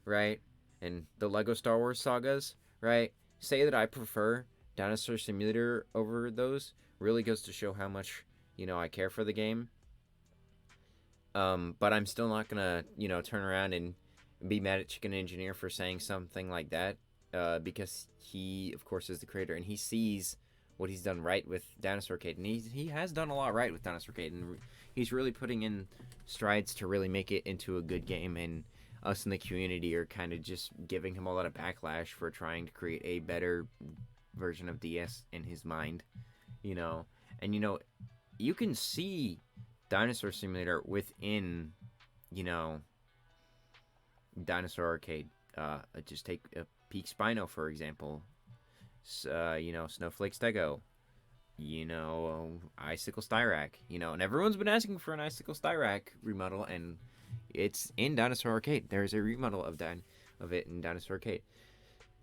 right? And the Lego Star Wars sagas, right? Say that I prefer Dinosaur Simulator over those really goes to show how much, I care for the game. But I'm still not gonna, turn around and be mad at Chicken Engineer for saying something like that, because he, of course, is the creator and he sees what he's done right with Dinosaur Arcade, and he has done a lot right with Dinosaur Arcade, and he's really putting in strides to really make it into a good game. And us in the community are kind of just giving him a lot of backlash for trying to create a better version of DS in his mind, you know. And you can see Dinosaur Simulator within, you know, Dinosaur Arcade. Just take a Peak Spino, for example. Snowflake Stego. Icicle Styrac. And everyone's been asking for an Icicle Styrac remodel, and it's in Dinosaur Arcade. There's a remodel of it in Dinosaur Arcade.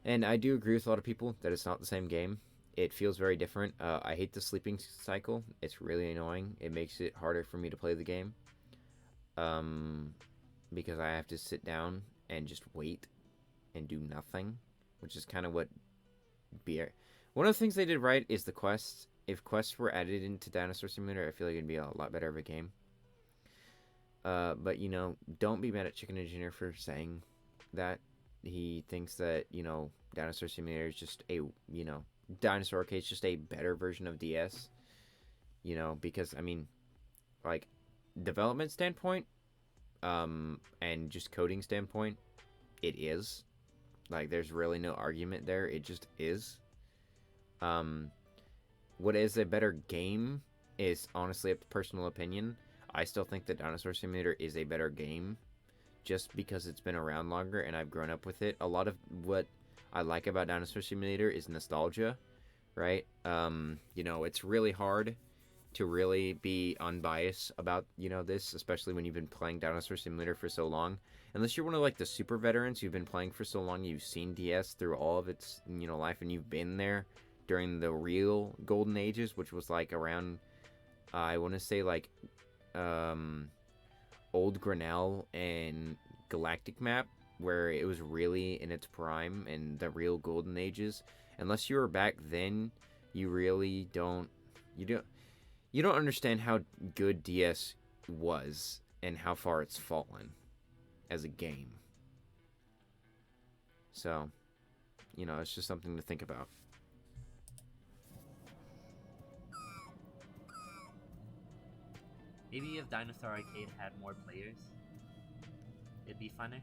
And I do agree with a lot of people that it's not the same game. It feels very different. I hate the sleeping cycle. It's really annoying. It makes it harder for me to play the game. Because I have to sit down and just wait and do nothing, which is kind of what BR. One of the things they did right is the quests. If quests were added into Dinosaur Simulator, I feel like it'd be a lot better of a game. But don't be mad at Chicken Engineer for saying that. He thinks that Dinosaur Simulator is just a Dinosaur Arcade is just a better version of DS. Because I mean, like, development standpoint, and just coding standpoint, it is. Like, there's really no argument there. It just is. What is a better game is honestly up to personal opinion. I still think that Dinosaur Simulator is a better game just because it's been around longer and I've grown up with it. A lot of what I like about Dinosaur Simulator is nostalgia, right? It's really hard to really be unbiased about, this, especially when you've been playing Dinosaur Simulator for so long. Unless you're one of, like, the super veterans who've been playing for so long, you've seen DS through all of its, life, and you've been there during the real golden ages, which was, like, around, I want to say, like, Old Grinnell and Galactic Map, where it was really in its prime and the real golden ages. Unless you were back then, you really don't understand how good DS was and how far it's fallen as a game. So, it's just something to think about. Maybe if Dinosaur Arcade had more players, it'd be funner.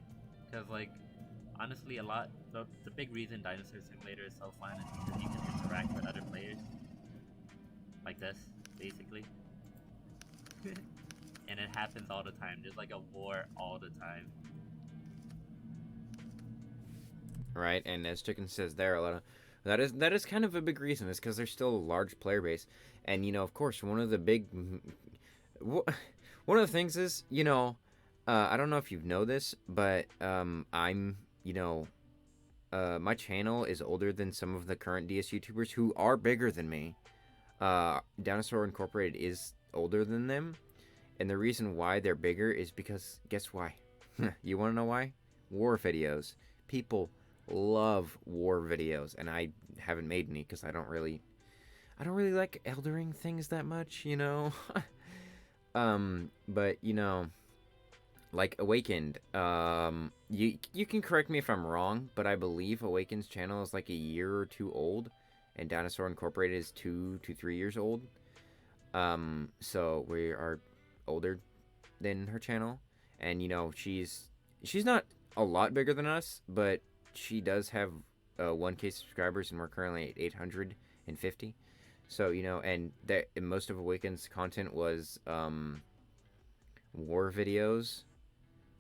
Because, like, honestly, the big reason Dinosaur Simulator is so fun is because you can interact with other players. Like this, basically. And it happens all the time. There's like a war all the time. Right, and as Chicken says there, a lot of that is kind of a big reason. Is because there's still a large player base, and of course, one of the things is, I don't know if you know this, but I'm my channel is older than some of the current DS YouTubers who are bigger than me. Dinosaur Incorporated is older than them, and the reason why they're bigger is because, guess why? You want to know why? War videos. People love war videos, and I haven't made any because I don't really like eldering things that much, But like Awakened, you can correct me if I'm wrong, but I believe Awakened's channel is like a year or two old, and Dinosaur Incorporated is 2 to 3 years old. So we are older than her channel, and she's not a lot bigger than us, but she does have 1K subscribers, and we're currently at 850. So and that most of Awakened's content was war videos,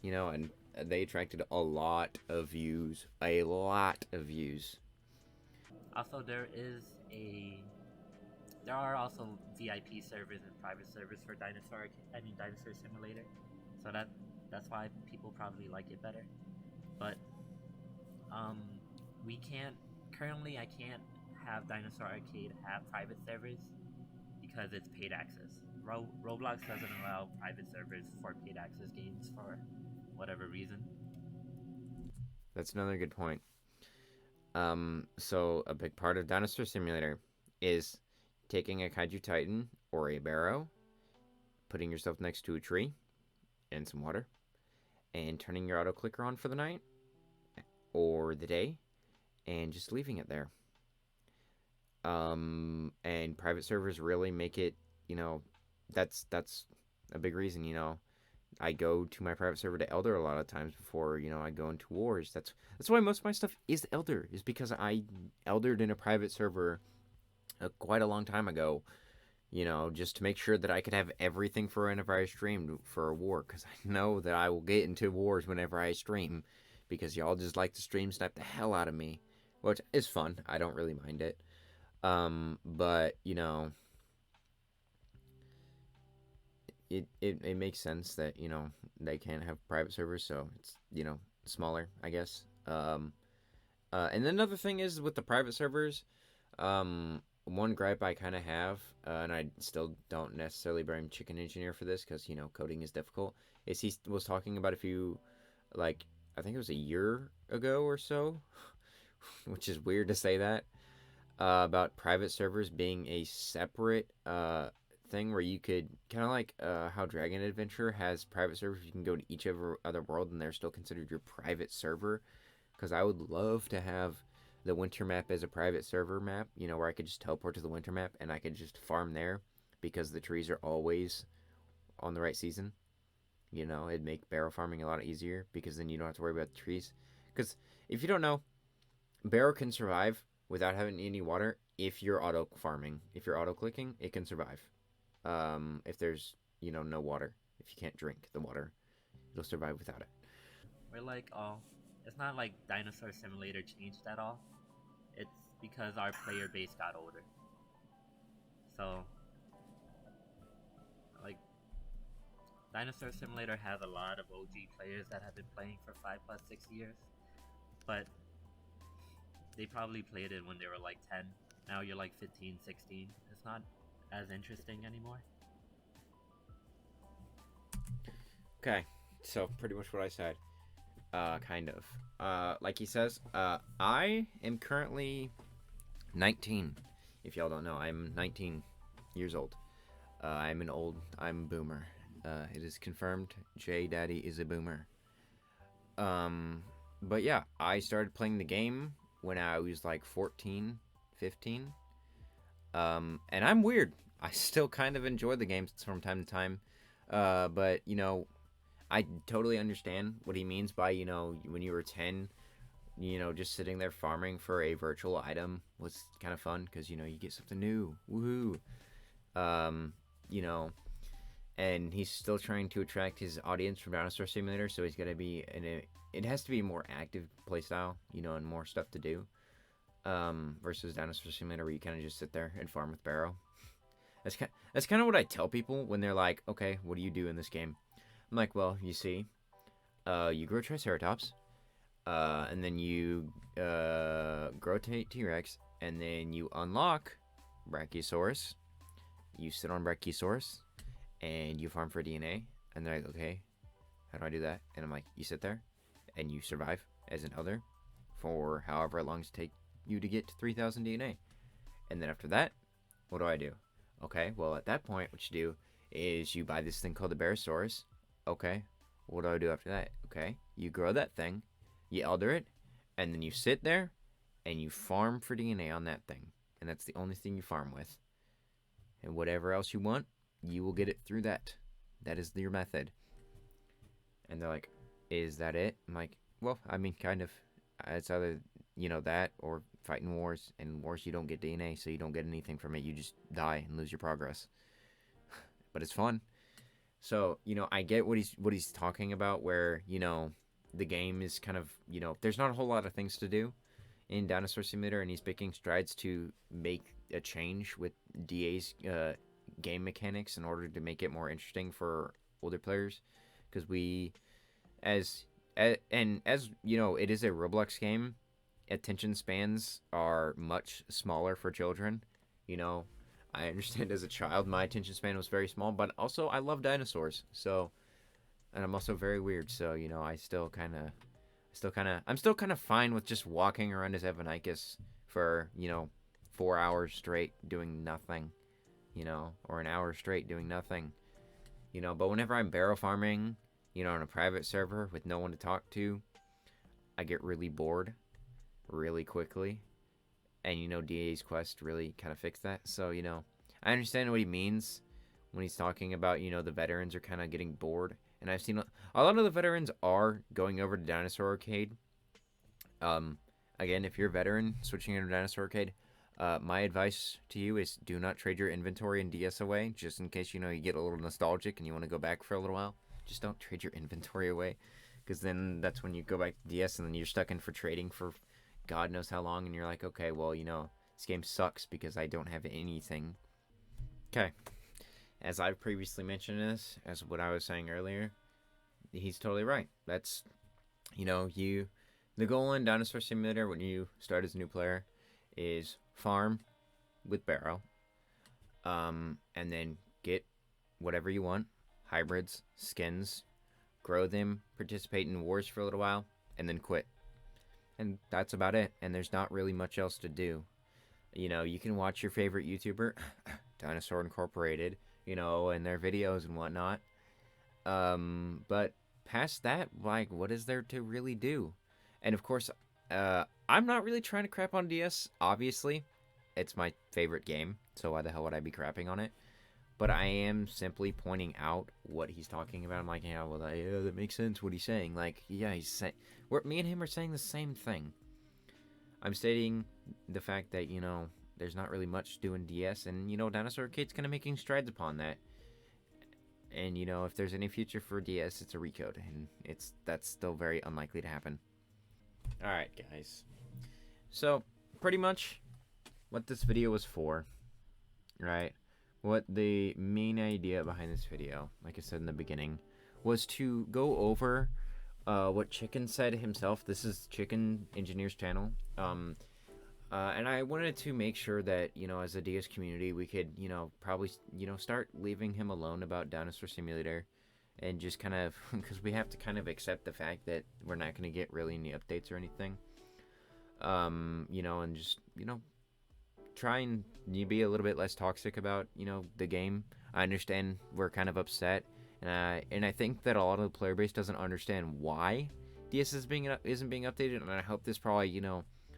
and they attracted a lot of views, a lot of views. Also, there are also VIP servers and private servers for Dinosaur Simulator. So that's why people probably like it better. But um, we can't currently. I can't have Dinosaur Arcade have private servers because it's paid access. Roblox doesn't allow private servers for paid access games for whatever reason. That's another good point. So a big part of Dinosaur Simulator is taking a Kaiju Titan or a Barrow, putting yourself next to a tree and some water, and turning your auto clicker on for the night or the day, and just leaving it there. And private servers really make it, that's a big reason. I go to my private server to Elder a lot of times before I go into wars. That's why most of my stuff is Elder, is because I Eldered in a private server quite a long time ago. Just to make sure that I could have everything for whenever I stream for a war, because I know that I will get into wars whenever I stream, because y'all just like to stream snipe the hell out of me, which is fun. I don't really mind it. But it makes sense that they can't have private servers, so it's smaller, I guess. And then another thing is with the private servers, one gripe I kind of have, and I still don't necessarily blame ChickenEngineer for this, because coding is difficult, is he was talking about a few, like, I think it was a year ago or so, which is weird to say that, about private servers being a separate thing where you could kind of like how Dragon Adventure has private servers. You can go to each other world and they're still considered your private server. Because I would love to have the winter map as a private server map, where I could just teleport to the winter map and I could just farm there, because the trees are always on the right season. It'd make barrel farming a lot easier, because then you don't have to worry about the trees. Because if you don't know, barrel can survive without having any water if you're auto farming. If you're auto clicking, it can survive. If there's no water, if you can't drink the water, it'll survive without it. We're like, oh, it's not like Dinosaur Simulator changed at all. It's because our player base got older. So, like, Dinosaur Simulator has a lot of OG players that have been playing for 5 plus 6 years, but they probably played it when they were like 10. Now you're like 15, 16. It's not as interesting anymore. Okay, so pretty much what I said. Kind of. Like he says, I am currently 19. If y'all don't know, I'm 19 years old. I'm a boomer. It is confirmed, J Daddy is a boomer. But yeah, I started playing the game when I was like 14, 15. And I'm weird. I still kind of enjoy the games from time to time. But I totally understand what he means by, when you were 10, just sitting there farming for a virtual item was kind of fun, because, you get something new. Woohoo. Um, you know, and he's still trying to attract his audience from Dinosaur Simulator, so he's got to be it has to be a more active playstyle, and more stuff to do. Versus Dinosaur Simulator, where you kind of just sit there and farm with Barrow. That's kind of what I tell people when they're like, okay, what do you do in this game? I'm like, well, you see, you grow Triceratops, and then you grow T-Rex, and then you unlock Brachiosaurus. You sit on Brachiosaurus, and you farm for DNA. And they're like, okay, how do I do that? And I'm like, you sit there, and you survive as an elder for however long it takes you to get to 3,000 DNA. And then after that, what do I do? Okay, well, at that point, what you do is you buy this thing called the Barosaurus. Okay, what do I do after that? Okay, you grow that thing, you elder it, and then you sit there and you farm for DNA on that thing. And that's the only thing you farm with. And whatever else you want, you will get it through that. That is your method. And they're like, is that it? I'm like, well, I mean, kind of. It's either, that or fighting wars. And wars, you don't get DNA, so you don't get anything from it. You just die and lose your progress. But it's fun. So, I get what he's talking about, where, the game is kind of, there's not a whole lot of things to do in Dinosaur Simulator, and he's making strides to make a change with DA's game mechanics in order to make it more interesting for older players. Because as it is a Roblox game, attention spans are much smaller for children. I understand as a child my attention span was very small, but also I love dinosaurs. So, and I'm also very weird. So, I'm still kind of fine with just walking around as Evanicus for 4 hours straight doing nothing, or an hour straight doing nothing, But whenever I'm barrel farming, on a private server with no one to talk to, I get really bored really quickly. And DA's quest really kind of fixed that. So, I understand what he means when he's talking about, the veterans are kind of getting bored. And I've seen a lot of the veterans are going over to Dinosaur Arcade. Again, if you're a veteran switching into Dinosaur Arcade, my advice to you is do not trade your inventory and DS away, just in case, you get a little nostalgic and you want to go back for a little while. Just don't trade your inventory away, because then that's when you go back to DS and then you're stuck in for trading for God knows how long, and you're like, okay, well, this game sucks because I don't have anything. Okay. As I've previously mentioned this, as what I was saying earlier, he's totally right. That's, the goal in Dinosaur Simulator when you start as a new player is farm with barrel, and then get whatever you want, hybrids, skins, grow them, participate in wars for a little while, and then quit. And that's about it. And there's not really much else to do. You can watch your favorite YouTuber, Dinosaur Incorporated, and their videos and whatnot. But past that, like, what is there to really do? And of course, I'm not really trying to crap on DS, obviously. It's my favorite game, so why the hell would I be crapping on it? But I am simply pointing out what he's talking about. I'm like, yeah, well, that makes sense what he's saying. Like, yeah, me and him are saying the same thing. I'm stating the fact that, there's not really much to do in DS, and, Dinosaur Arcade's kind of making strides upon that. And, if there's any future for DS, it's a recode, and that's still very unlikely to happen. Alright, guys. So, pretty much what this video was for, right? What the main idea behind this video, like I said in the beginning, was to go over what Chicken said himself. This is ChickenEngineer's channel. And I wanted to make sure that, as a DS community, we could, probably, start leaving him alone about Dinosaur Simulator. And just kind of, because we have to kind of accept the fact that we're not going to get really any updates or anything. And just, try and be a little bit less toxic about, the game. I understand we're kind of upset. And I think that a lot of the player base doesn't understand why DS isn't being updated. And I hope this probably,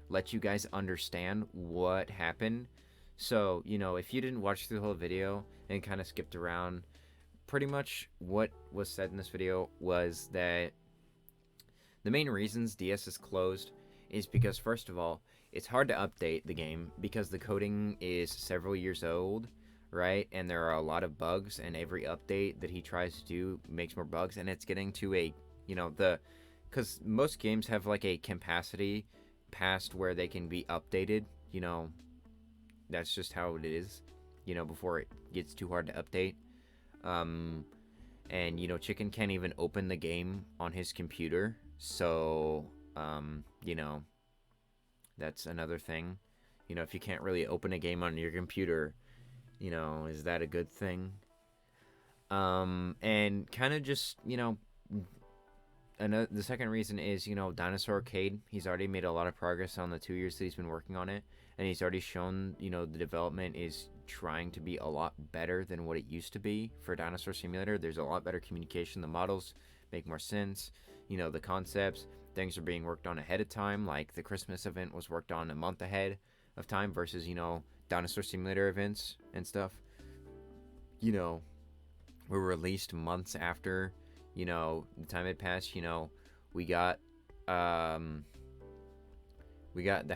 let you guys understand what happened. So, if you didn't watch through the whole video and kind of skipped around, pretty much what was said in this video was that the main reasons DS is closed is because, first of all, it's hard to update the game because the coding is several years old, right? And there are a lot of bugs, and every update that he tries to do makes more bugs, and it's getting to a, because most games have like a capacity past where they can be updated, that's just how it is, before it gets too hard to update. And Chicken can't even open the game on his computer, so that's another thing. If you can't really open a game on your computer, is that a good thing? And kind of just, the second reason is, Dinosaur Arcade, he's already made a lot of progress on the 2 years that he's been working on it, and he's already shown, the development is trying to be a lot better than what it used to be for Dinosaur Simulator. There's a lot better communication. The models make more sense. You know, the concepts, things are being worked on ahead of time, like the Christmas event was worked on a month ahead of time versus, you know, Dinosaur Simulator events and stuff, you know, were released months after, you know, the time had passed. You know, we got the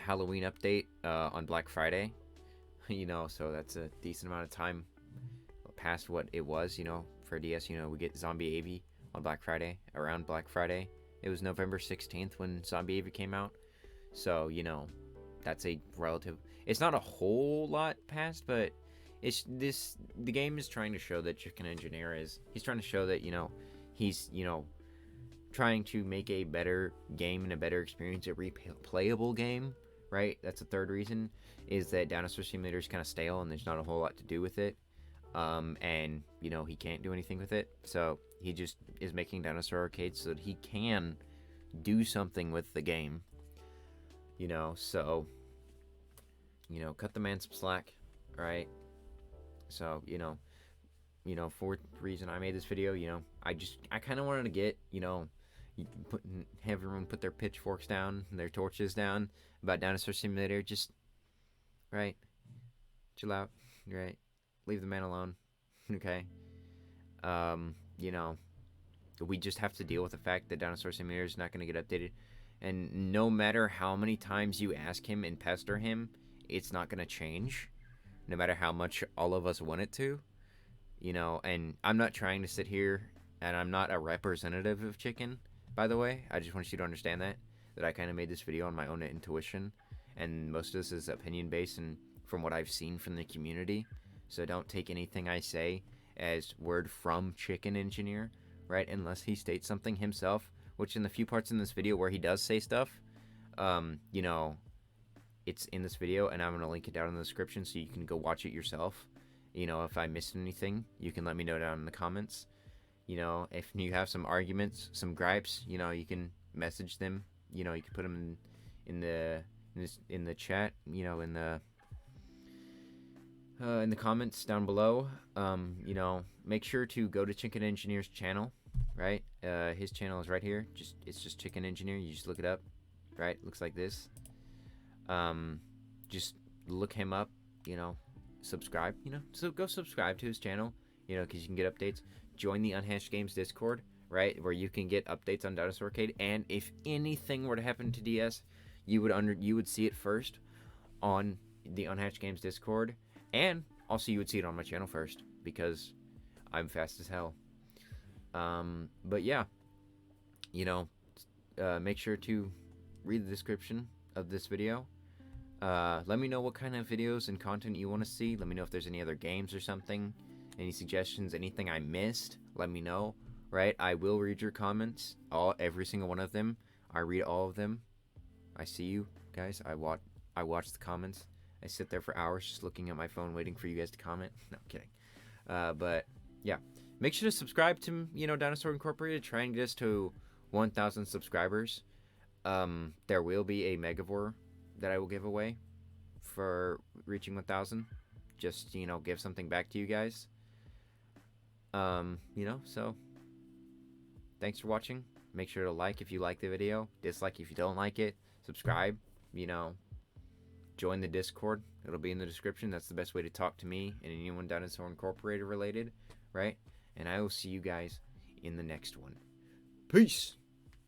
Halloween update on Black Friday, you know, so that's a decent amount of time past what it was, you know, for DS. You know, we get Zombie AV on Black Friday, around Black Friday. It was November 16th when Zombie AV came out, so, you know, that's a relative, it's not a whole lot past, but the game is trying to show that ChickenEngineer he's trying to show that, you know, he's, you know, trying to make a better game and a better experience, a replayable game, right? That's the third reason, is that Dinosaur Simulator is kind of stale and there's not a whole lot to do with it. And, you know, he can't do anything with it. So he just is making Dinosaur Arcade so that he can do something with the game. You know, so, you know, cut the man some slack, right? So, you know, fourth reason I made this video, you know, I kind of wanted to get, you know, have everyone put their pitchforks down, their torches down about Dinosaur Simulator. Just, right, chill out, right, leave the man alone, okay. You know, we just have to deal with the fact that Dinosaur Simulator is not going to get updated, and no matter how many times you ask him and pester him, it's not going to change, no matter how much all of us want it to. You know, and I'm not trying to sit here, and I'm not a representative of Chicken, by the way. I just want you to understand that I kind of made this video on my own intuition, and most of this is opinion based and from what I've seen from the community. So don't take anything I say as word from ChickenEngineer, right? Unless he states something himself, which in the few parts in this video where he does say stuff, you know, it's in this video, and I'm gonna link it down in the description so you can go watch it yourself. You know, if I missed anything, you can let me know down in the comments. You know, if you have some arguments, some gripes, you know, you can message them. You know, you can put them in the chat. You know, in the comments down below. You know, make sure to go to ChickenEngineer's channel. Right, his channel is right here. It's just ChickenEngineer. You just look it up. Right, looks like this. Just look him up. You know. Subscribe, you know, so go subscribe to his channel, you know, because you can get updates. Join the Unhatched Games Discord, right, where you can get updates on Dinosaur Arcade, and if anything were to happen to DS, you would see it first on the Unhatched Games Discord, and also you would see it on my channel first, because I'm fast as hell. But yeah, you know, make sure to read the description of this video. Let me know what kind of videos and content you want to see. Let me know if there's any other games or something, any suggestions, anything I missed. Let me know, right? I will read your comments, every single one of them. I read all of them. I see you guys. I watch the comments. I sit there for hours just looking at my phone waiting for you guys to comment. No, I'm kidding. But yeah, make sure to subscribe to, you know, Dinosaur Incorporated. Try and get us to 1,000 subscribers. There will be a Megavore that I will give away for reaching 1,000. Just, you know, give something back to you guys. You know, so thanks for watching. Make sure to like if you like the video, dislike if you don't like it, subscribe, you know, join the Discord. It'll be in the description. That's the best way to talk to me and anyone Dinosaur Incorporated related, right? And I will see you guys in the next one. Peace!